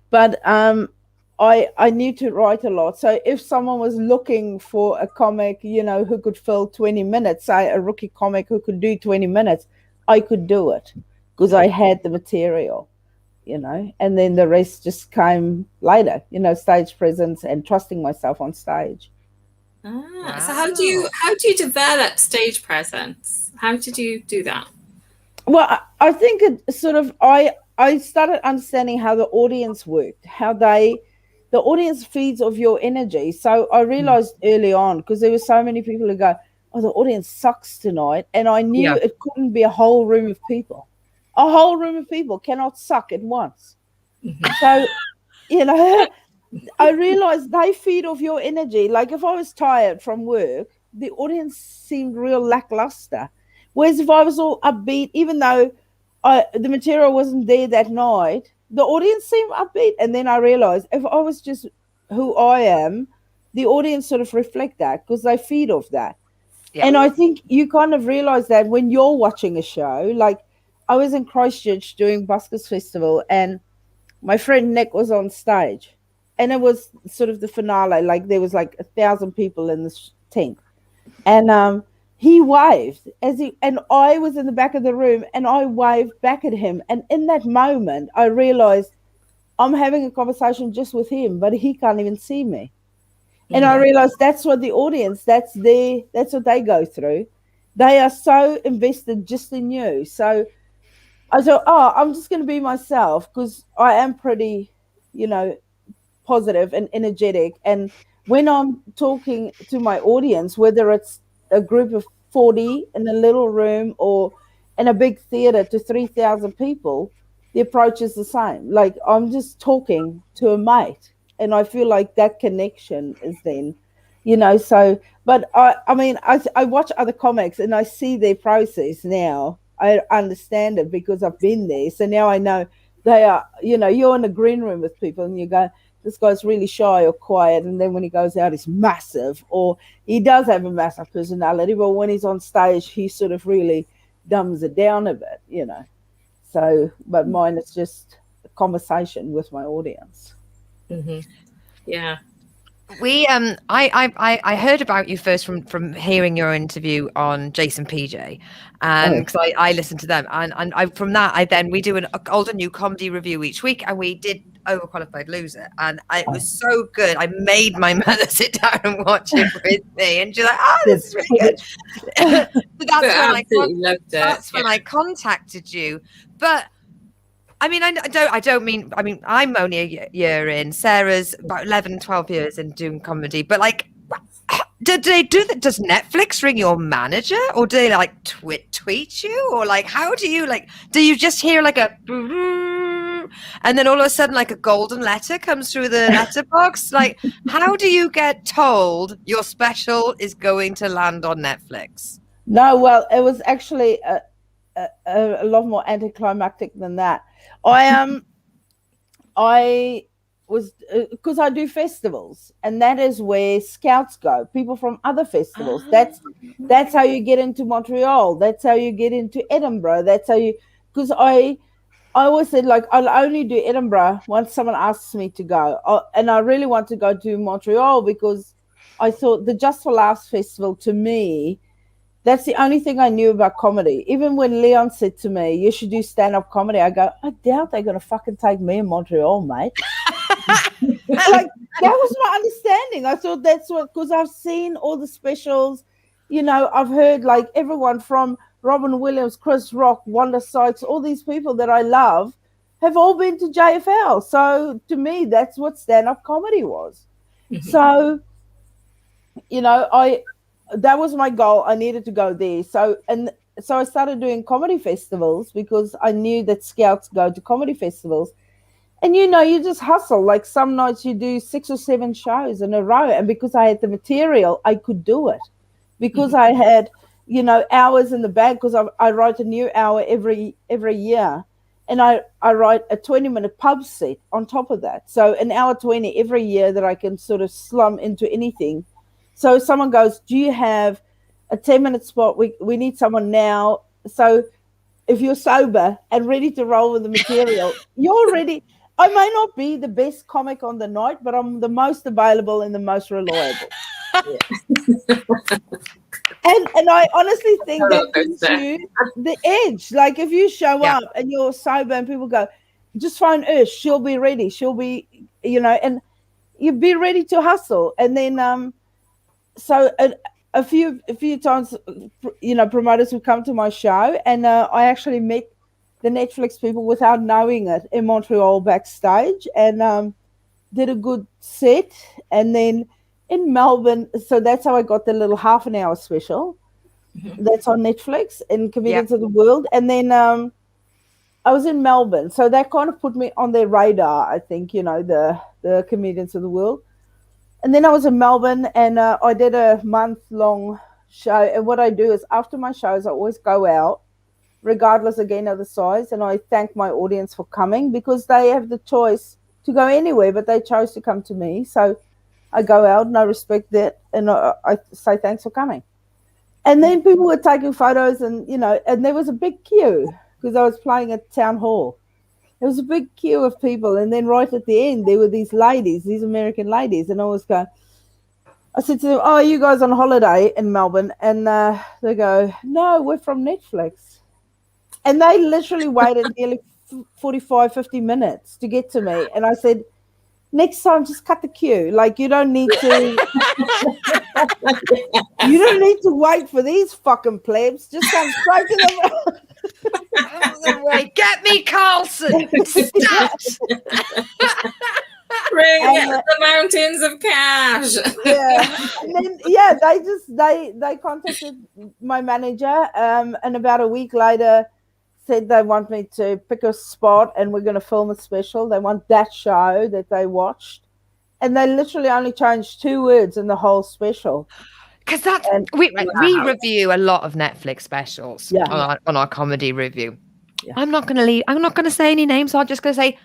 But I knew to write a lot. So if someone was looking for a comic, who could fill 20 minutes, say a rookie comic who could do 20 minutes, I could do it because I had the material, and then the rest just came later, stage presence and trusting myself on stage. Wow. So how do you develop stage presence? How did you do that? Well, I think it sort of, I started understanding how the audience worked, how the audience feeds off your energy. So I realized early on, because there were so many people who go, oh, the audience sucks tonight. And I knew it couldn't be a whole room of people. A whole room of people cannot suck at once. Mm-hmm. So, I realized they feed off your energy. Like if I was tired from work, the audience seemed real lackluster. Whereas if I was all upbeat, even though the material wasn't there that night, the audience seemed upbeat. And then I realized if I was just who I am, the audience sort of reflect that because they feed off that. Yeah. And I think you kind of realize that when you're watching a show. Like I was in Christchurch doing Buskers Festival and my friend Nick was on stage. And it was sort of the finale. Like there was like 1,000 people in this tent. And he waved and I was in the back of the room and I waved back at him. And in that moment, I realized I'm having a conversation just with him, but he can't even see me. And I realized that's what the audience, that's what they go through. They are so invested just in you. So I thought, I'm just going to be myself because I am pretty, positive and energetic. And when I'm talking to my audience, whether it's a group of 40 in a little room or in a big theater to 3,000 people, the approach is the same. Like I'm just talking to a mate and I feel like that connection is then, so, but I watch other comics and I see their process now. I understand it because I've been there. So now I know they are, you're in a green room with people and you go, this guy's really shy or quiet, and then when he goes out, he's massive, or he does have a massive personality, but when he's on stage, he sort of really dumbs it down a bit, So, but mine is just a conversation with my audience. Mm-hmm. Yeah. We I heard about you first from hearing your interview on Jason PJ, and because I listened to them, and from that we do an old and new comedy review each week, and we did Overqualified Loser, and it was so good. I made my mother sit down and watch it with me, and she's like, "Oh, this is really good." So that's when I contacted you, but. I mean, I don't mean, I'm only a year in. Sarah's about 11, 12 years in doing comedy. But like, do they do that? Does Netflix ring your manager or do they like tweet you? Or like, how do you do you just hear like a and then all of a sudden like a golden letter comes through the letterbox? Like, how do you get told your special is going to land on Netflix? No, well, it was actually a lot more anticlimactic than that. I was because I do festivals, and that is where scouts go. People from other festivals. That's how you get into Montreal. That's how you get into Edinburgh. That's how you. Because I always said, like, I'll only do Edinburgh once someone asks me to go, and I really want to go to Montreal because I thought the Just for Laughs festival, to me, that's the only thing I knew about comedy. Even when Leon said to me, "You should do stand-up comedy," I go, "I doubt they're going to fucking take me in Montreal, mate." Like, that was my understanding. I thought that's what, because I've seen all the specials, I've heard like everyone from Robin Williams, Chris Rock, Wanda Sykes, all these people that I love have all been to JFL. So to me, that's what stand-up comedy was. So, that was my goal. I needed to go there. So I started doing comedy festivals because I knew that scouts go to comedy festivals. And you just hustle. Like some nights you do 6 or 7 shows in a row. And because I had the material, I could do it. Because I had, hours in the bag, because I write a new hour every year. And I write a 20-minute pub set on top of that. So an hour 20 every year that I can sort of slum into anything. So if someone goes, "Do you have a 10-minute spot? We need someone now." So if you're sober and ready to roll with the material, you're ready. I may not be the best comic on the night, but I'm the most available and the most reliable. And I honestly think that gives you the edge. Like if you show up and you're sober and people go, "Just phone Ursh, she'll be ready. She'll be," and you be ready to hustle. And then so a few times, promoters would come to my show, and I actually met the Netflix people without knowing it in Montreal backstage, and did a good set. And then in Melbourne, so that's how I got the little half an hour special. That's on Netflix in Comedians of the World. And then I was in Melbourne, so that kind of put me on their radar, I think, the Comedians of the World. And then I was in Melbourne, and I did a month-long show. And what I do is after my shows, I always go out, regardless again of the size, and I thank my audience for coming, because they have the choice to go anywhere, but they chose to come to me. So I go out and I respect that, and I say thanks for coming. And then people were taking photos, and and there was a big queue because I was playing at Town Hall. There was a big queue of people, and then right at the end there were these American ladies, and I said to them, "Oh, are you guys on holiday in Melbourne?" And they go, "No, we're from Netflix." And they literally waited nearly 45, 50 minutes to get to me. And I said, "Next time, just cut the queue. Like, you don't need to you don't need to wait for these fucking plebs. Just come straight to them." Get me Carlson. Stat. Bring the mountains of cash. And then they contacted my manager, and about a week later said they want me to pick a spot and we're going to film a special. They want that show that they watched, and they literally only changed 2 words in the whole special. Because we review a lot of Netflix specials on our comedy review. I'm not going to say any names, so I'm just going to say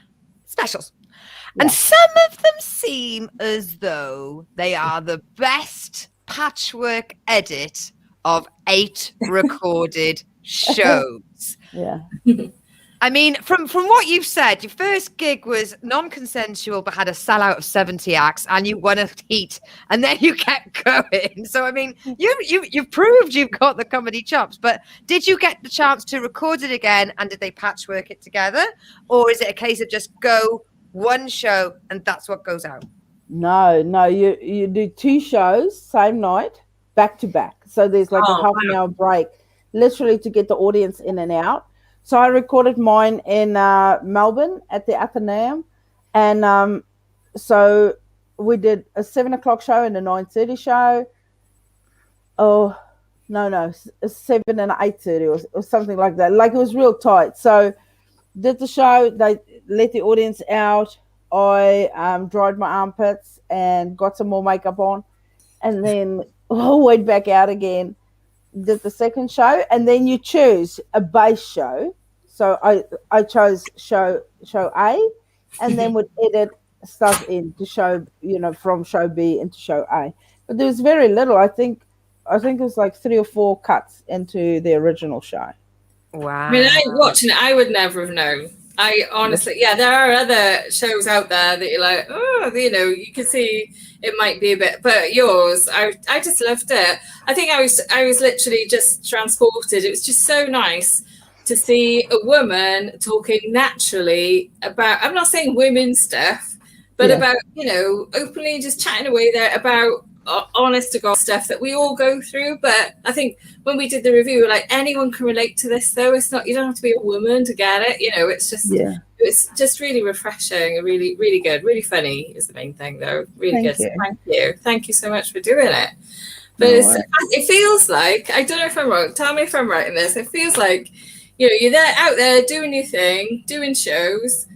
specials. And some of them seem as though they are the best patchwork edit of 8 recorded shows. I mean, from what you've said, your first gig was non-consensual but had a sellout of 70 acts, and you won a heat, and then you kept going. So I mean, you've proved you've got the comedy chops. But did you get the chance to record it again, and did they patchwork it together, or is it a case of just go one show and that's what goes out? No, you do 2 shows same night, back to back. So there's like a half an hour break, literally, to get the audience in and out. So I recorded mine in Melbourne at the Athenaeum, and so we did a 7 o'clock show and a 9:30 show. Oh, no, a 7 and 8:30 or something like that. Like, it was real tight. So did the show, they let the audience out. I dried my armpits and got some more makeup on, and then went back out again. Did the second show, and then you choose a base show. So I chose show A, and then would edit stuff in to show, from show B into show A. But there was very little. I think it was like 3 or 4 cuts into the original show. Wow. I mean, watching it, I would never have known. I honestly, there are other shows out there that you're like, oh, you can see it might be a bit, but yours, I just loved it. I think I was literally just transported. It was just so nice to see a woman talking naturally about, I'm not saying women's stuff, but about, openly just chatting away there about honest to God stuff that we all go through. But I think when we did the review, we were like, anyone can relate to this, though. It's not, you don't have to be a woman to get it. It's just, it's just really refreshing and really, really good. Really funny is the main thing, though. Really good. So thank you. Thank you so much for doing it. But it feels like, I don't know if I'm wrong. Tell me if I'm right in this. It feels like, you're there out there doing your thing, doing shows.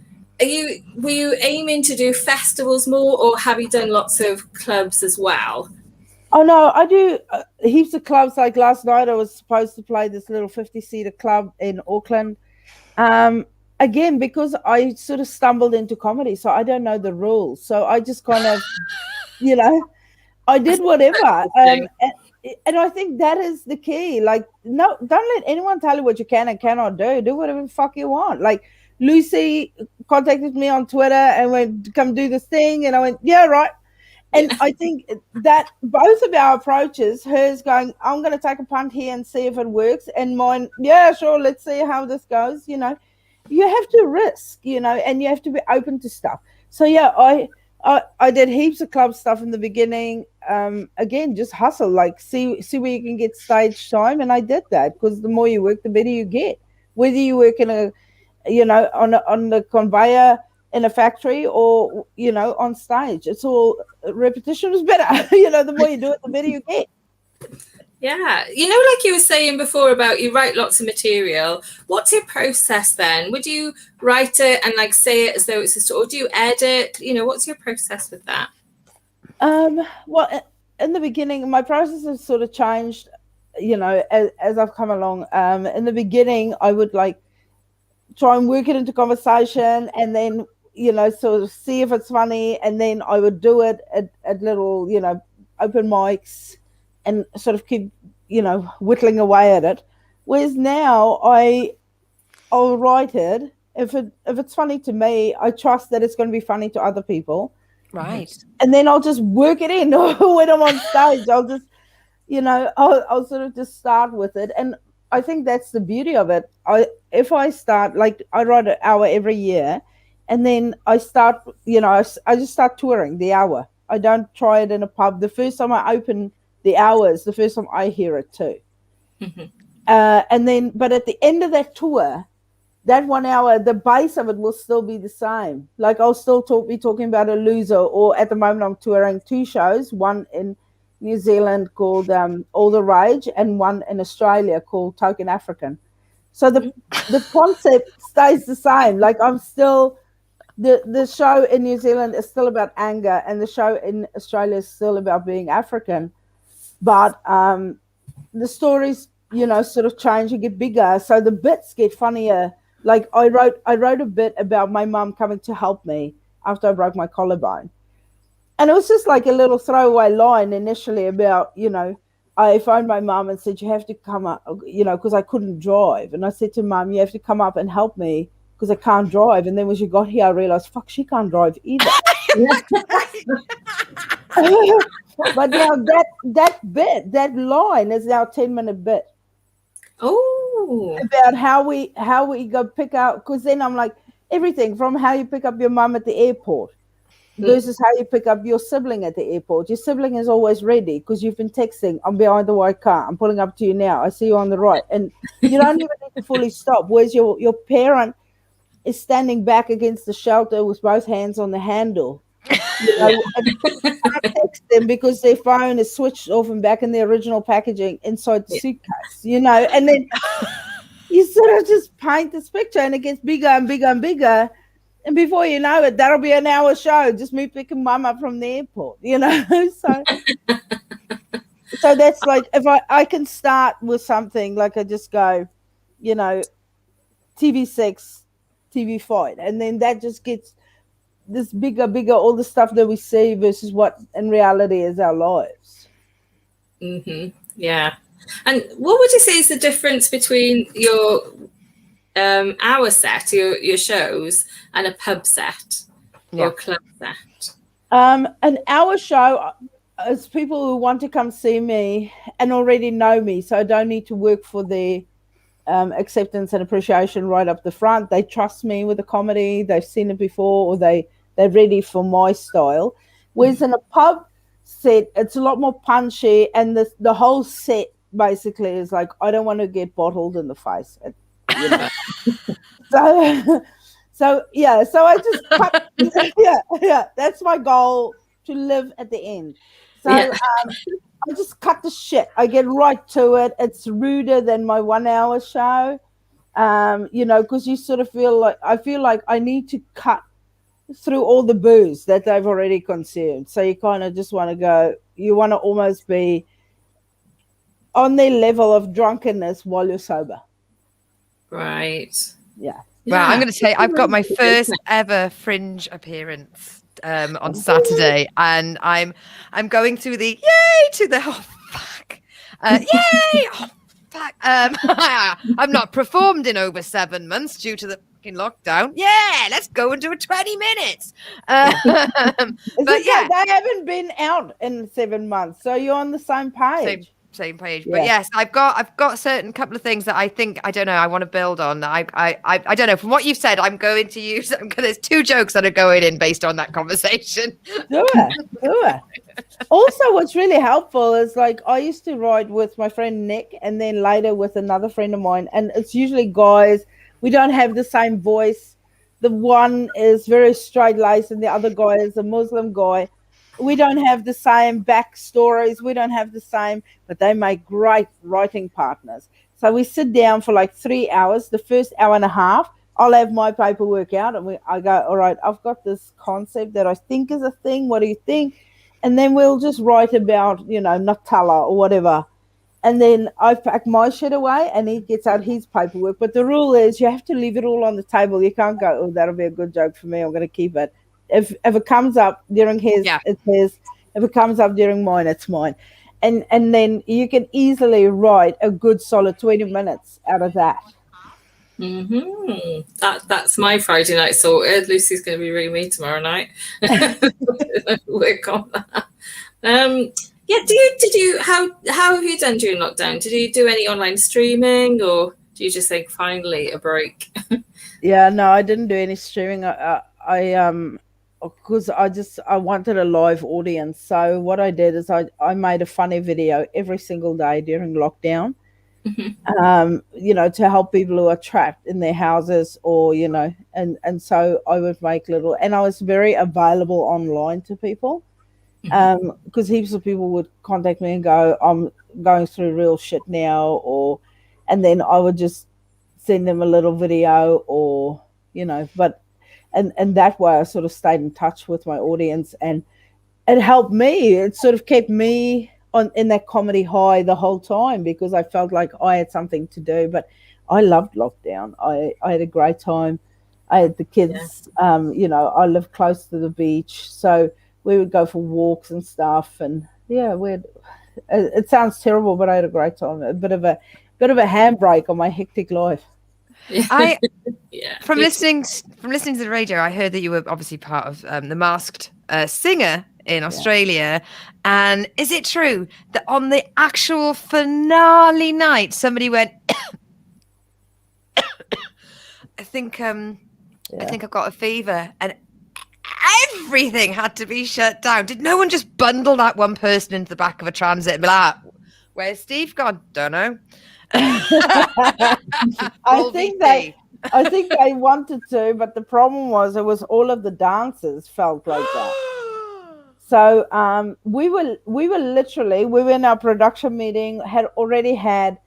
Were you aiming to do festivals more, or have you done lots of clubs as well? Oh no, I do heaps of clubs. Like last night, I was supposed to play this little 50-seater club in Auckland. Again, because I sort of stumbled into comedy, so I don't know the rules. So I just kind of, I did whatever. And I think that is the key. Like, no, don't let anyone tell you what you can and cannot do. Do whatever the fuck you want. Like, Lucy contacted me on Twitter and went, come do this thing. And I went, yeah, right. And I think that both of our approaches, hers going, I'm going to take a punt here and see if it works. And mine, yeah, sure, let's see how this goes. You have to risk, and you have to be open to stuff. So, yeah, I did heaps of club stuff in the beginning. Again, just hustle, like see where you can get stage time. And I did that because the more you work, the better you get. Whether you work in on the conveyor in a factory or, on stage, it's all repetition is better. The more you do it, the better you get. Yeah. Like you were saying before about you write lots of material. What's your process then? Would you write it and like say it as though it's a story, or do you edit? What's your process with that? Well, in the beginning, my process has sort of changed, as I've come along. In the beginning, I would like try and work it into conversation and then, sort of see if it's funny. And then I would do it at little, open mics and sort of keep, whittling away at it. Whereas now I'll write it. If it's funny to me, I trust that it's going to be funny to other people. Right. And then I'll just work it in when I'm on stage. I'll just, I'll sort of just start with it. And I think that's the beauty of it. If I start, like I write an hour every year, and then I start, I just start touring the hour. I don't try it in a pub. The first time I open the hour is the first time I hear it too. And then, but at the end of that tour, that 1 hour, the base of it will still be the same. Like I'll still be talking about a loser, or at the moment I'm touring 2 shows, one in New Zealand called All the Rage and one in Australia called Token African. So the concept stays the same. Like I'm still, the show in New Zealand is still about anger and the show in Australia is still about being African. But the stories, sort of change and get bigger. So the bits get funnier. Like I wrote a bit about my mum coming to help me after I broke my collarbone. And it was just like a little throwaway line initially about, I phoned my mum and said, you have to come up, because I couldn't drive. And I said to Mum, you have to come up and help me because I can't drive. And then when she got here, I realized, fuck, she can't drive either. But now that line is now a 10-minute bit. Oh, about how we go pick out, because then I'm like, everything from how you pick up your mum at the airport versus how you pick up your sibling at the airport. Your sibling is always ready because you've been texting, I'm behind the white car, I'm pulling up to you now, I see you on the right, and you don't even need to fully stop. Whereas your parent is standing back against the shelter with both hands on the handle. And can't text them because their phone is switched off and back in the original packaging inside the suitcase, and then you sort of just paint this picture and it gets bigger and bigger and bigger, and before you know it, that'll be an hour show, just me picking Mum up from the airport, so that's like, if I can start with something, like I just go, TV sex, TV fight, and then that just gets this bigger, all the stuff that we see versus what in reality is our lives. Yeah. And what would you say is the difference between your hour set, your shows, and a pub set or club set? An hour show is people who want to come see me and already know me, so I don't need to work for the acceptance and appreciation right up the front. They trust me with the comedy, they've seen it before, or they're ready for my style. Whereas in a pub set, it's a lot more punchy, and the whole set basically is like, I don't want to get bottled in the face, you know. So I just cut, that's my goal, to live at the end. So I just cut the shit. I get right to it. It's ruder than my 1 hour show, because you sort of I feel like I need to cut through all the booze that they've already consumed. So you kind of just want to go, you want to almost be on their level of drunkenness while you're sober. Right. Yeah. Well, I'm going to say I've got my first ever Fringe appearance on Saturday, and I'm going through the yay to the fuck, yay, fuck. I've not performed in over 7 months due to the fucking lockdown. Yeah, let's go and do it 20 minutes. But yeah, they haven't been out in 7 months, so you're on the same page. Same page. But yes, I've got certain couple of things that I think, I don't know, I want to build on. I don't know, from what you've said, I'm going to use, there's 2 jokes that are going in based on that conversation. Do it. Also, what's really helpful is, like, I used to write with my friend Nick, and then later with another friend of mine, and it's usually guys. We don't have the same voice. The one is very straight-laced and the other guy is a Muslim guy. We don't have the same backstories. We don't have the same, but they make great writing partners. So we sit down for like 3 hours. The first hour and a half, I'll have my paperwork out, and I go, all right, I've got this concept that I think is a thing. What do you think? And then we'll just write about, Nutella or whatever. And then I pack my shit away, and he gets out his paperwork. But the rule is you have to leave it all on the table. You can't go, oh, that'll be a good joke for me, I'm going to keep it. If it comes up during his, it's his. If it comes up during mine, it's mine. And then you can easily write a good solid 20 minutes out of that. That's my Friday night sorted. Lucy's going to be ringing me tomorrow night. Work on that. Did you how have you done during lockdown? Did you do any online streaming, or do you just think finally a break? Yeah, no, I didn't do any streaming. Because I wanted a live audience. So what I did is I made a funny video every single day during lockdown, to help people who are trapped in their houses, or, and so I would make little, and I was very available online to people, because heaps of people would contact me and go, I'm going through real shit now, and then I would just send them a little video, or, but and that way I sort of stayed in touch with my audience, and it helped me. It sort of kept me in that comedy high the whole time, because I felt like I had something to do. But I loved lockdown. I had a great time. I had the kids, I live close to the beach, so we would go for walks and stuff. And it sounds terrible, but I had a great time. A bit of a handbrake on my hectic life. From listening to the radio, I heard that you were obviously part of the Masked Singer in Australia. And is it true that on the actual finale night, somebody went, I think I've got a fever, and everything had to be shut down? Did no one just bundle that one person into the back of a transit and be like, where's Steve gone? Don't know. I think they wanted to, but the problem was it was all of the dancers felt like that. So we were in our production meeting, had already had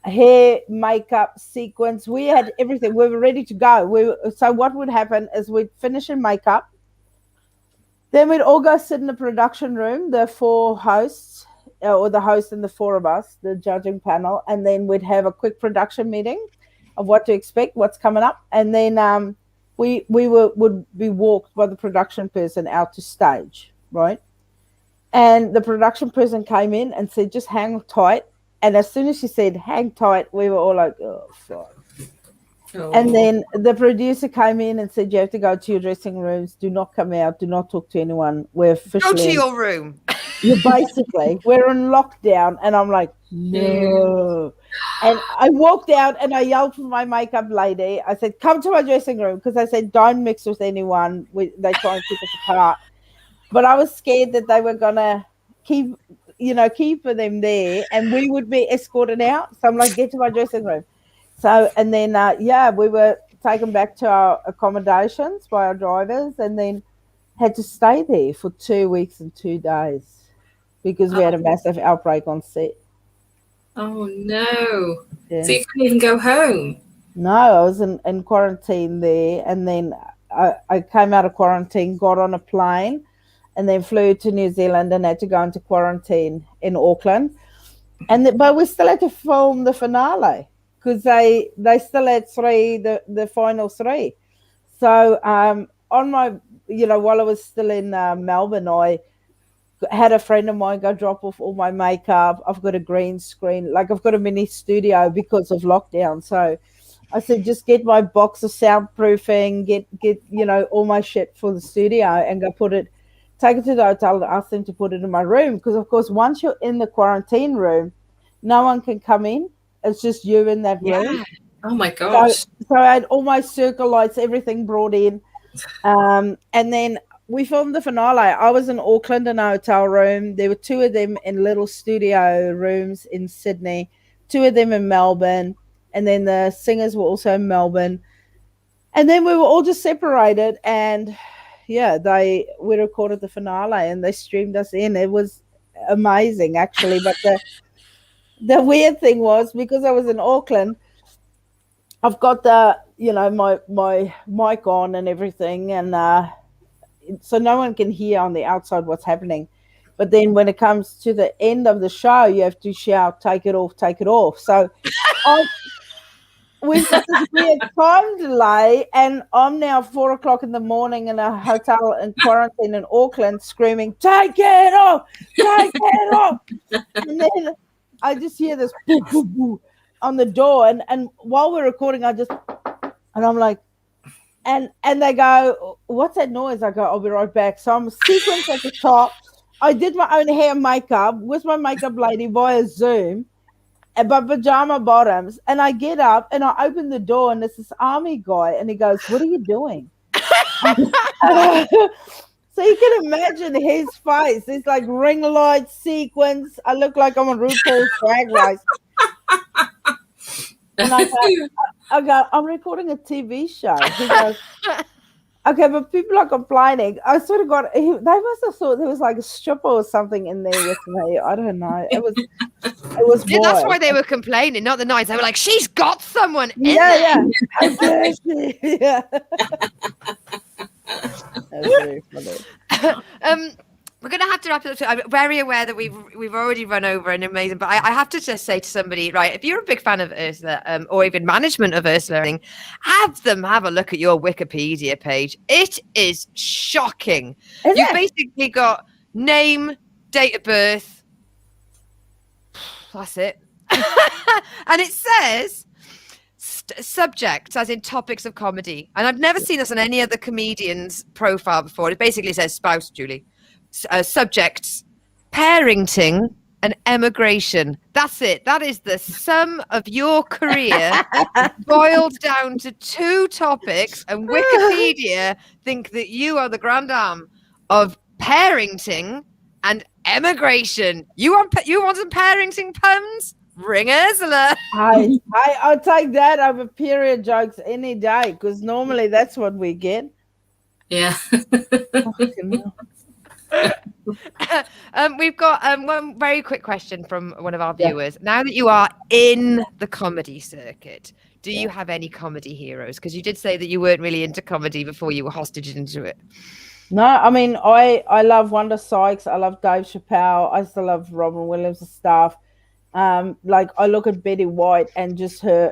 hair, makeup, sequence. We had everything. We were ready to go. So what would happen is we'd finish in makeup, then we'd all go sit in the production room, the 4 hosts, or the host and the 4 of us, the judging panel, and then we'd have a quick production meeting of what to expect, what's coming up, and then we would be walked by the production person out to stage, right? And the production person came in and said, just hang tight. And as soon as she said, hang tight, we were all like, oh, fuck. And then the producer came in and said, you have to go to your dressing rooms. Do not come out. Do not talk to anyone. We're officially... Go to your room. Yeah, basically. We're in lockdown. And I'm like, no. And I walked out and I yelled for my makeup lady. I said, come to my dressing room. Because I said, don't mix with anyone. They try and keep us apart. But I was scared that they were going to keep them there and we would be escorted out. So I'm like, get to my dressing room. So, and then, we were taken back to our accommodations by our drivers and then had to stay there for 2 weeks and 2 days because we had a massive outbreak on set. Oh, no. Yeah. So you couldn't even go home? No, I was in quarantine there. And then I came out of quarantine, got on a plane, and then flew to New Zealand and had to go into quarantine in Auckland. But we still had to film the finale. Because they still had the final 3. So on my, while I was still in Melbourne, I had a friend of mine go drop off all my makeup. I've got a green screen, like I've got a mini studio because of lockdown. So I said, just get my box of soundproofing, get all my shit for the studio and go take it to the hotel and ask them to put it in my room. Because of course, once you're in the quarantine room, no one can come in. It's just you in that room. Oh my gosh. So I had all my circle lights, everything brought in. And then we filmed the finale. I was in Auckland in a hotel room. There were 2 of them in little studio rooms in Sydney, 2 of them in Melbourne. And then the singers were also in Melbourne. And then we were all just separated. And we recorded the finale and they streamed us in. It was amazing, actually. But the weird thing was, because I was in Auckland, I've got my mic on and everything, and so no one can hear on the outside what's happening. But then when it comes to the end of the show, you have to shout, take it off, take it off. So we've got this weird time delay, and I'm now 4:00 in the morning in a hotel in quarantine in Auckland screaming, take it off, take it off. And then I just hear this boo, boo, boo on the door. And while we're recording, and I'm like, and they go, what's that noise? I go, I'll be right back. So I'm sequenced at the top. I did my own hair and makeup with my makeup lady via Zoom, but pajama bottoms. And I get up and I open the door and it's this army guy. And he goes, what are you doing? So you can imagine his face. It's like ring light sequence. I look like I'm on RuPaul's Drag Race. And I go, I'm recording a TV show. He goes, okay, but people are complaining. I sort of got, they must have thought there was like a stripper or something in there with me. I don't know. It was Yeah, that's why they were complaining, not the noise. They were like, she's got someone in there. Yeah. That's very funny. We're going to have to wrap it up. I'm very aware that we've already run over and amazing, but I have to just say to somebody, right, if you're a big fan of Urzila or even management of Urzila, have them have a look at your Wikipedia page. It is shocking. You've basically got name, date of birth. That's it. And it says subjects, as in topics of comedy. And I've never seen this on any other comedian's profile before. It basically says spouse, Julie. Subjects, parenting and emigration. That's it. That is the sum of your career boiled down to 2 topics. And Wikipedia think that you are the grand dame of parenting and emigration. You want some parenting puns? Ring Urzila. I'll take that over period jokes any day, because normally that's what we get. Yeah. We've got one very quick question from one of our viewers. Now that you are in the comedy circuit, do you have any comedy heroes? Because you did say that you weren't really into comedy before you were hostage into it. No, I mean, I love Wanda Sykes. I love Dave Chappelle. I still love Robin Williams' stuff. Like I look at Betty White and just her,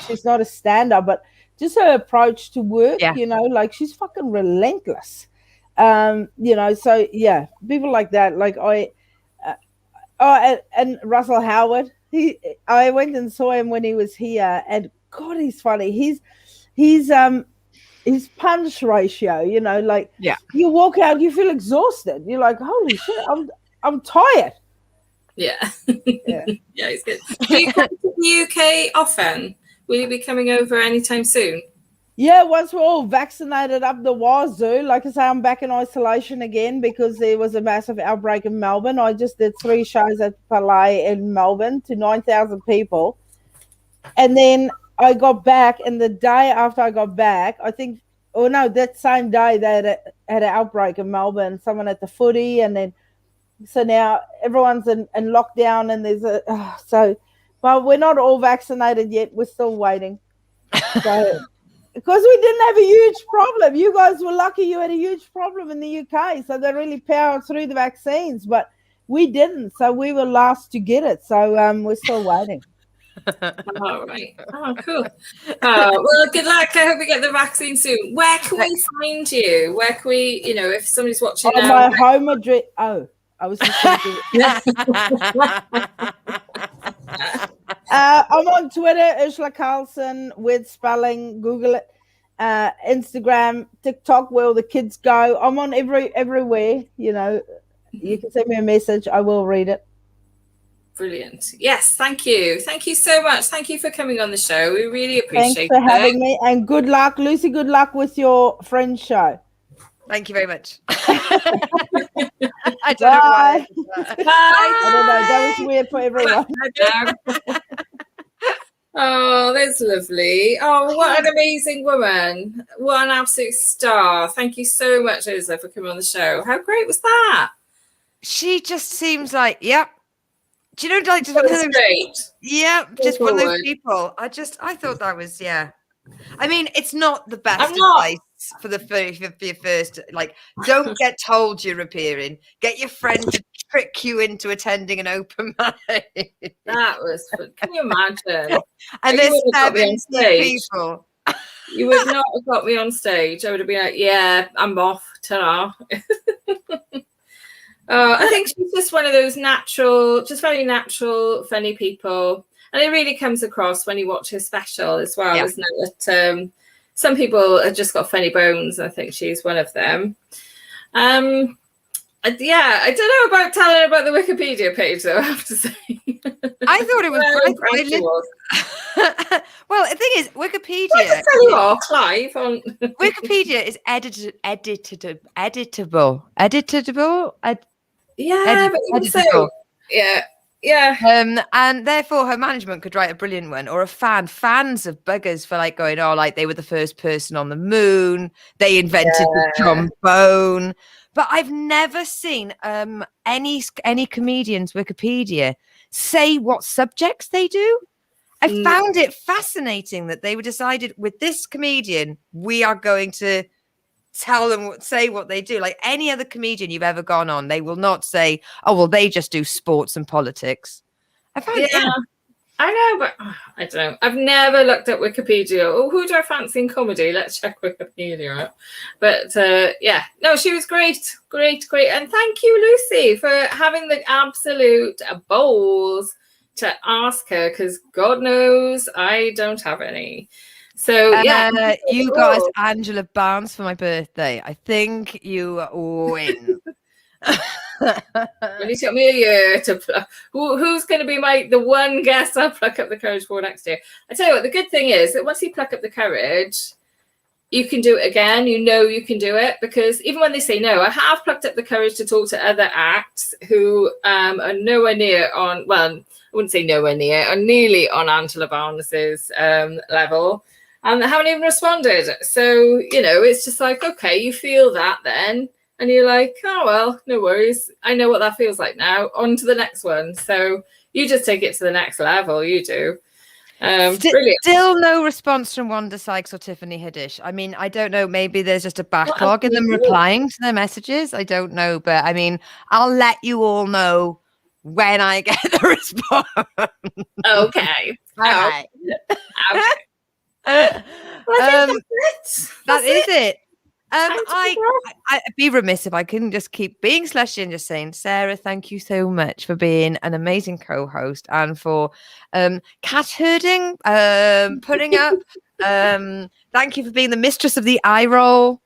she's not a stand-up, but just her approach to work, Yeah. you know, like she's fucking relentless. You know, so yeah, people like that, like and Russell Howard, I went and saw him when he was here, and God, he's funny. He's his punch ratio, you know, like Yeah. you walk out, you feel exhausted. You're like, holy shit, I'm tired. Yeah. Yeah. Yeah, it's good. Do you come to the UK often? Will you be coming over anytime soon? Yeah, once we're all vaccinated up the wazoo, like I say, I'm back in isolation again because there was a massive outbreak in Melbourne. I just did 3 shows at Palais in Melbourne to 9,000 people. And then I got back, and the day after I got back, I think, oh no, that same day they had an outbreak in Melbourne, someone at the footy, and then so now everyone's in lockdown, and there's well, we're not all vaccinated yet. We're still waiting. So because we didn't have a huge problem. You guys were lucky you had a huge problem in the UK, so they really powered through the vaccines, but we didn't, so we were last to get it. So we're still waiting. All right. Oh, cool. Well, good luck. I hope you get the vaccine soon. Where can we find you? Where can we, you know, if somebody's watching On now? my home address. Oh, I was just thinking. I'm on Twitter, Urzila Carlson, with spelling. Google it. Instagram, TikTok, where all the kids go. I'm on everywhere. You know, you can send me a message. I will read it. Brilliant. Yes, thank you. Thank you so much. Thank you for coming on the show. We really appreciate Thanks for having me, and good luck, Lucy. Good luck with your friend's show. Thank you very much. I don't know why. Bye. I don't know. That was weird for everyone. Oh, that's lovely. Oh, what an amazing woman. What an absolute star. Thank you so much, Urzila, for coming on the show. How great was that? She just seems like, yep. Do you know, like, just That one of was those, great. yeah, just one of those forward. people. I thought that was, yeah. I mean, it's not the best I'm not- advice for your first, like, don't get told you're appearing. Get your friend to trick you into attending an open mic. That was fun. Can you imagine? And You there's would've got me on 70 stage. people. You would not have got me on stage. I would have been like, yeah, I'm off. Ta-ra. I think she's just one of those natural, just very natural, funny people. And it really comes across when you watch her special as well, Yeah. isn't it? That some people have just got funny bones. I think she's one of them. Yeah, I don't know about telling her about the Wikipedia page, though, I have to say. I thought it was Well, great. impressed she was. Well, the thing is, Well, I Wikipedia. just tell you off live on. Wikipedia is editable. Yeah, but even so, editable. yeah. And therefore her management could write a brilliant one, or fans of buggers for like going, oh, like they were the first person on the moon, they invented the trombone. But I've never seen any comedian's Wikipedia say what subjects they do. I found it fascinating that they were decided with this comedian, we are going to tell them, say what they do. Like any other comedian you've ever gone on, they will not say, oh, well, they just do sports and politics. I found I know, but I don't know. I've never looked at Wikipedia. Oh, who do I fancy in comedy? Let's check Wikipedia out. But yeah, no, she was great. And thank you, Lucy, for having the absolute balls to ask her, because God knows I don't have any. So yeah, you got us Angela Barnes for my birthday. I think you win. Well, it took me a year to pluck. Who's going to be the one guest I'll pluck up the courage for next year? I tell you what, the good thing is that once you pluck up the courage, you can do it again. You know you can do it, because even when they say no, I have plucked up the courage to talk to other acts who are nowhere near on, well, I wouldn't say nowhere near, or nearly on Angela Barnes's level, and they haven't even responded. So, you know, it's just like, okay, you feel that then. And you're like, oh, well, no worries. I know what that feels like now. On to the next one. So you just take it to the next level. You do. Brilliant. Still no response from Wanda Sykes or Tiffany Haddish. I mean, I don't know. Maybe there's just a backlog in them replying to their messages. I don't know. But I mean, I'll let you all know when I get the response. Okay. All right. Okay. Well, I think that's it. That is it. Time to I'd be remiss if I couldn't just keep being slushy and just saying, Sarah, thank you so much for being an amazing co-host and for cat herding, putting up. Thank you for being the mistress of the eye roll.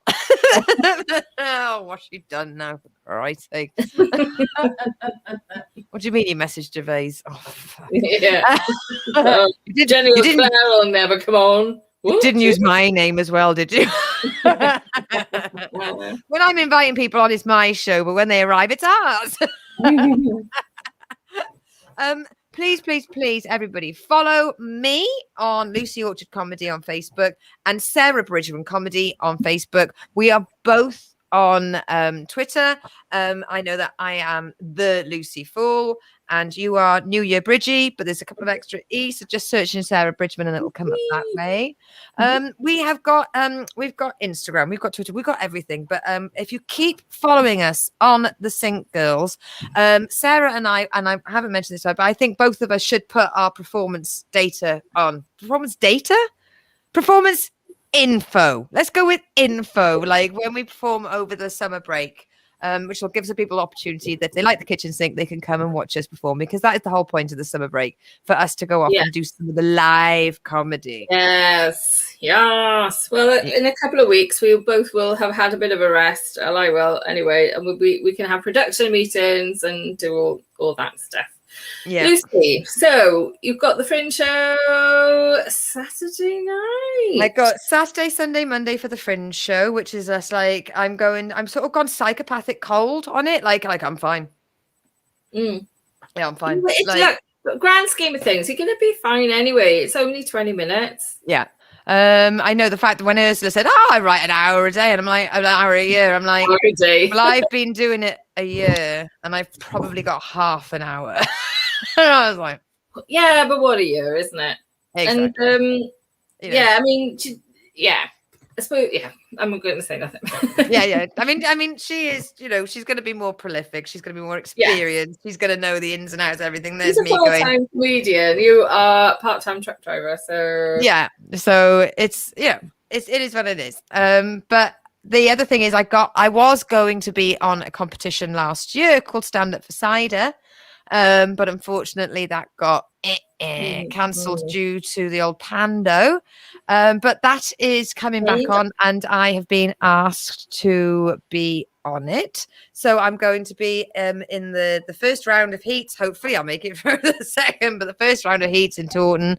Oh, what's she done now, for Christ's sake? What do you mean you messaged Gervais? Oh, fuck. Yeah. Jenny O'Clair will never come on. You didn't use my name as well, did you? When I'm inviting people on, it's my show, but when they arrive, it's ours. Please, everybody, follow me on Lucy Orchard Comedy on Facebook and Sarah Bridgman Comedy on Facebook. We are both on Twitter. I know that I am the Lucy Fool and you are New Year Bridgie, but there's a couple of extra E, so just search in Sarah Bridgman and it will come up that way. We've got Instagram, we've got Twitter, we've got everything. But if you keep following us on the Sync Girls, Sarah and I haven't mentioned this, but I think both of us should put our performance data on. Performance info. Let's go with info, like when we perform over the summer break. Which will give some people opportunity that they like the kitchen sink, they can come and watch us perform, because that is the whole point of the summer break, for us to go off and do some of the live comedy. Yes. Well, in a couple of weeks, we both will have had a bit of a rest. Well, I will anyway, and we can have production meetings and do all that stuff. Yeah. Lucy, so you've got the Fringe show Saturday night. I got Saturday, Sunday, Monday for the Fringe show, which is just like I'm sort of gone psychopathic cold on it. Like I'm fine. Yeah, I'm fine. It's like, grand scheme of things, you're gonna be fine anyway. It's only 20 minutes. Yeah. I know the fact that when Urzila said, I write an hour a day, and I'm like, an hour a year, I'm like, well, I've been doing it a year and I've probably got half an hour. And I was like, yeah, but what a year, isn't it? Exactly. And I mean, I suppose, I'm not going to say nothing. yeah. I mean, she is, she's going to be more prolific. She's going to be more experienced. She's going to know the ins and outs of everything. There's me going. Full-time comedian. You are part-time truck driver, so yeah. So it is what it is. But the other thing is, I was going to be on a competition last year called Stand Up for Cider, but unfortunately that got cancelled due to the old Pando. But that is coming back on, and I have been asked to be on it. So I'm going to be in the first round of heats. Hopefully I'll make it through the second, but the first round of heats in Taunton.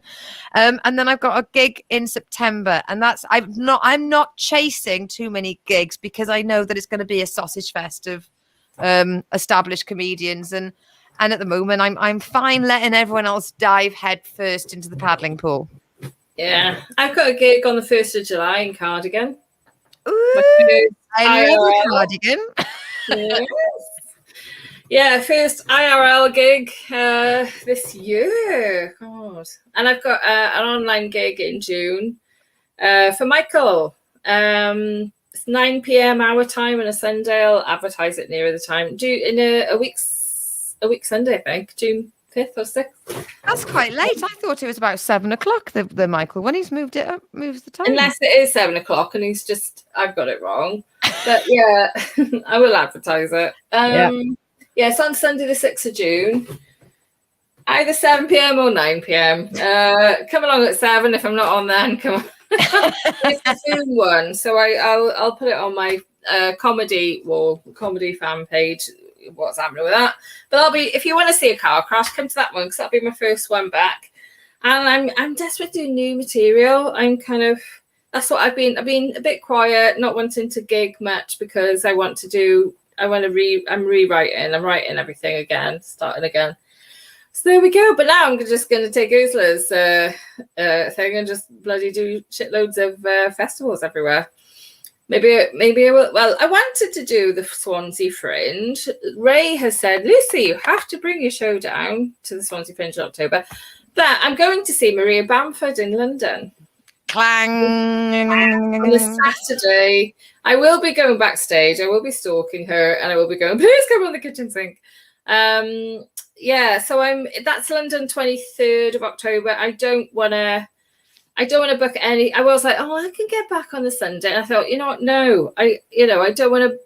And then I've got a gig in September, and I'm not chasing too many gigs, because I know that it's going to be a sausage fest of established comedians, and at the moment I'm fine letting everyone else dive head first into the paddling pool. Yeah, I've got a gig on the 1st of July in Cardigan. Ooh, I love a cardigan. Yes. Yeah, first IRL gig this year. God. And I've got an online gig in June for Michael. It's 9 p.m. our time on a Sunday. I'll advertise it nearer the time. In a week Sunday, I think, June 5th or 6th. That's quite late. I thought it was about 7 o'clock. The Michael, when he's moved it up, moves the time. Unless it is 7 o'clock and I've got it wrong. But yeah, I will advertise it. Yeah, it's on Sunday the 6th of June, either 7 p.m. or 9 p.m. Come along at 7 if I'm not on then. Come on. It's the Zoom one, so I'll put it on my comedy fan page. What's happening with that? But if you want to see a car crash, come to that one, because that'll be my first one back. And I'm desperate to do new material. That's what I've been a bit quiet, not wanting to gig much, because I'm rewriting, I'm writing everything again, starting again. So there we go. But now I'm just going to take Urzla's thing and just bloody do shitloads of festivals everywhere. Maybe I will. Well, I wanted to do the Swansea Fringe. Ray has said, Lucy, you have to bring your show down to the Swansea Fringe in October. But I'm going to see Maria Bamford in London. Clang. On a Saturday. I will be going backstage. I will be stalking her, and I will be going, please come on the kitchen sink. So that's London 23rd of October. I don't want to I don't want to book any. I was like, oh, I can get back on the Sunday. And I thought, you know what? No, I don't want to.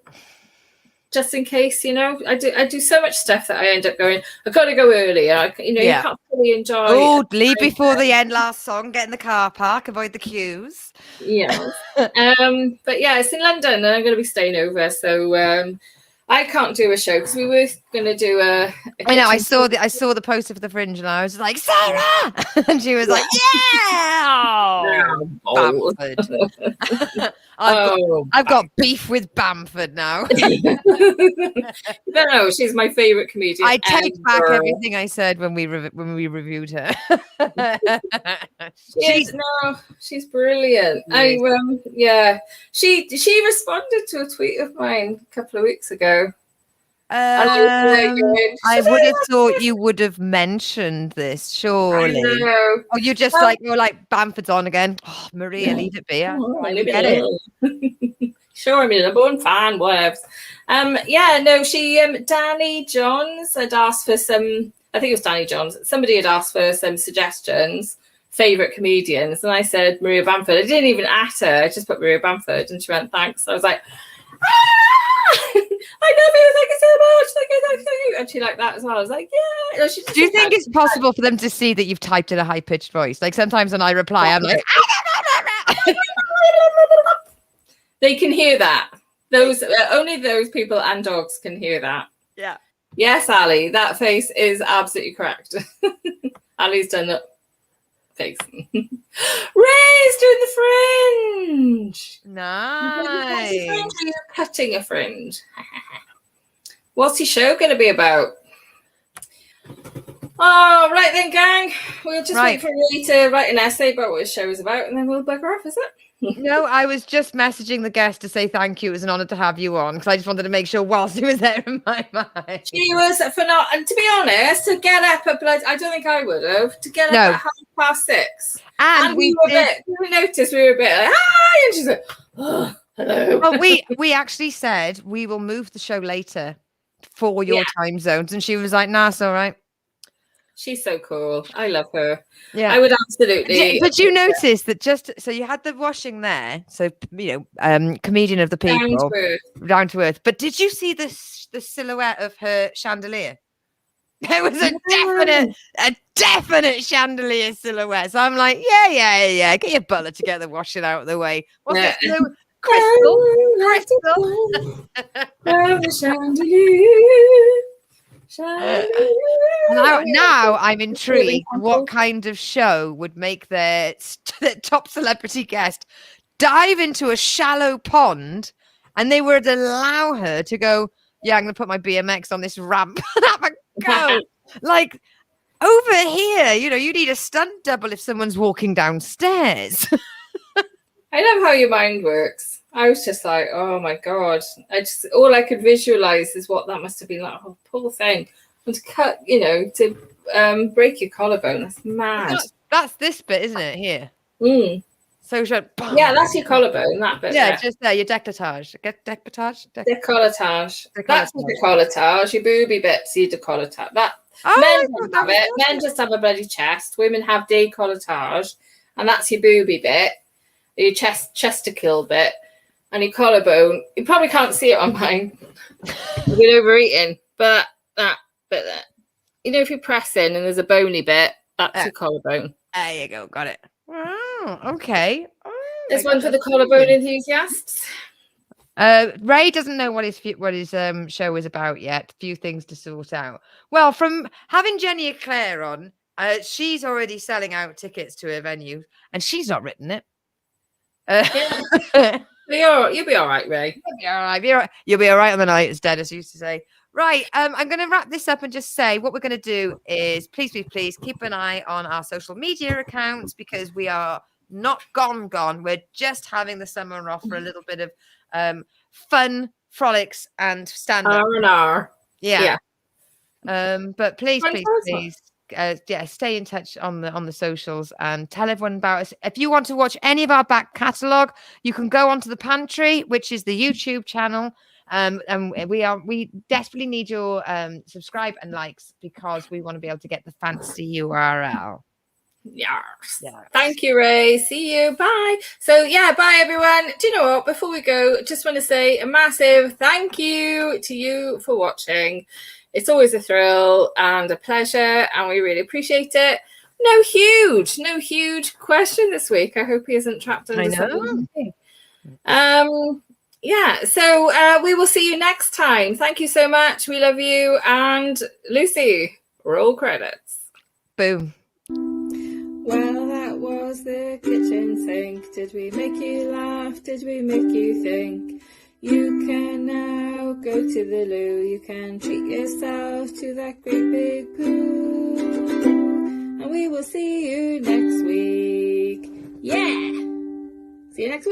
Just in case, I do so much stuff that I end up going. I've got to go early. You can't fully enjoy. Oh, leave before the end. Last song. Get in the car park. Avoid the queues. Yeah. But yeah, it's in London, and I'm going to be staying over. So I can't do a show because we were going to do a I know. I saw the poster for the Fringe, and I was like, Sarah, and she was like, yeah. Bamford. I've got beef with Bamford now. No, she's my favourite comedian. I take back everything I said when we reviewed her. She's brilliant. She responded to a tweet of mine a couple of weeks ago. I would have thought you would have mentioned this, surely. Oh, you just like Bamford's on again. Oh, Maria, leave it be. I get it. Sure, I'm a number one fan. Whatever. Danny Johns had asked for some. I think it was Danny Johns. Somebody had asked for some suggestions, favorite comedians, and I said Maria Bamford. I didn't even at her. I just put Maria Bamford, and she went thanks. I was like, I love you, thank you so much, thank you. And she liked that as well. I was like, yeah. Do you think it's possible for them to see that you've typed in a high-pitched voice? Like sometimes when I reply, I'm like, they can hear that. Those only those people and dogs can hear that. Yeah. Yes, Ali, that face is absolutely correct. Ali's done that face. Ray's doing the fringe. Nice. Are you cutting a fringe? What's your show going to be about? Oh, right then, gang. We'll just wait for Ray to write an essay about what his show is about, and then we'll bugger off, is it? No, I was just messaging the guest to say thank you. It was an honour to have you on because I just wanted to make sure whilst he was there in my mind. She was phenomenal. And to be honest, to get up at I don't think I would have. To get up at 6:30. And we noticed we were a bit like, hi! And she's like, oh, hello. Well, we actually said we will move the show later for your time zones. And she was like, nah, it's all right. She's so cool. I love her. Yeah, I would absolutely. But you noticed that so you had the washing there. So, comedian of the people, down to earth. But did you see the silhouette of her chandelier? There was a definite chandelier silhouette. So I'm like, yeah. Get your butler to get the washing out of the way. What's this? Crystal. Now I'm intrigued. What kind of show would make their top celebrity guest dive into a shallow pond, and they would allow her to go, yeah, I'm going to put my BMX on this ramp and have a go. Like over here, you need a stunt double if someone's walking downstairs. I love how your mind works. I was just like, oh my God. All I could visualize is what that must have been like. Oh, poor thing. And to cut, to break your collarbone. That's mad. That's this bit, isn't it? Here. Mm. So that's your collarbone, that bit. Yeah, just there, your décolletage. Décolletage. That's your décolletage. Your booby bits, your décolletage. Men don't have it. Men just have a bloody chest. Women have décolletage. And that's your booby bit. Your chesticle bit. And your collarbone, you probably can't see it on mine. I've been overeating, but that bit there. If you press in and there's a bony bit, that's your collarbone. There you go, got it. Wow, okay. There's one for the collarbone enthusiasts. Ray doesn't know what his show is about yet. Few things to sort out. Well, from having Jenny Eclair on, she's already selling out tickets to her venue, and she's not written it. You'll be all right, Ray. You'll be all right. You'll be all right on the night, as Dennis used to say. Right, I'm going to wrap this up and just say what we're going to do is please keep an eye on our social media accounts because we are not gone. We're just having the summer off for a little bit of fun, frolics, and stand-up. R&R. Yeah. But please, stay in touch on the socials and tell everyone about us. If you want to watch any of our back catalogue, you can go onto the Pantry, which is the YouTube channel. And we desperately need your subscribe and likes because we want to be able to get the fancy URL. Yes. Yeah. Thank you, Ray. See you. Bye. So yeah, bye everyone. Do you know what? Before we go, just want to say a massive thank you to you for watching. It's always a thrill and a pleasure, and we really appreciate it. No huge question this week. I hope he isn't trapped under something. Yeah, so we will see you next time. Thank you so much. We love you. And Lucy, roll credits. Boom. Well, that was the kitchen sink. Did we make you laugh? Did we make you think? You can now go to the loo. You can treat yourself to that great big poo. And we will see you next week. Yeah! See you next week.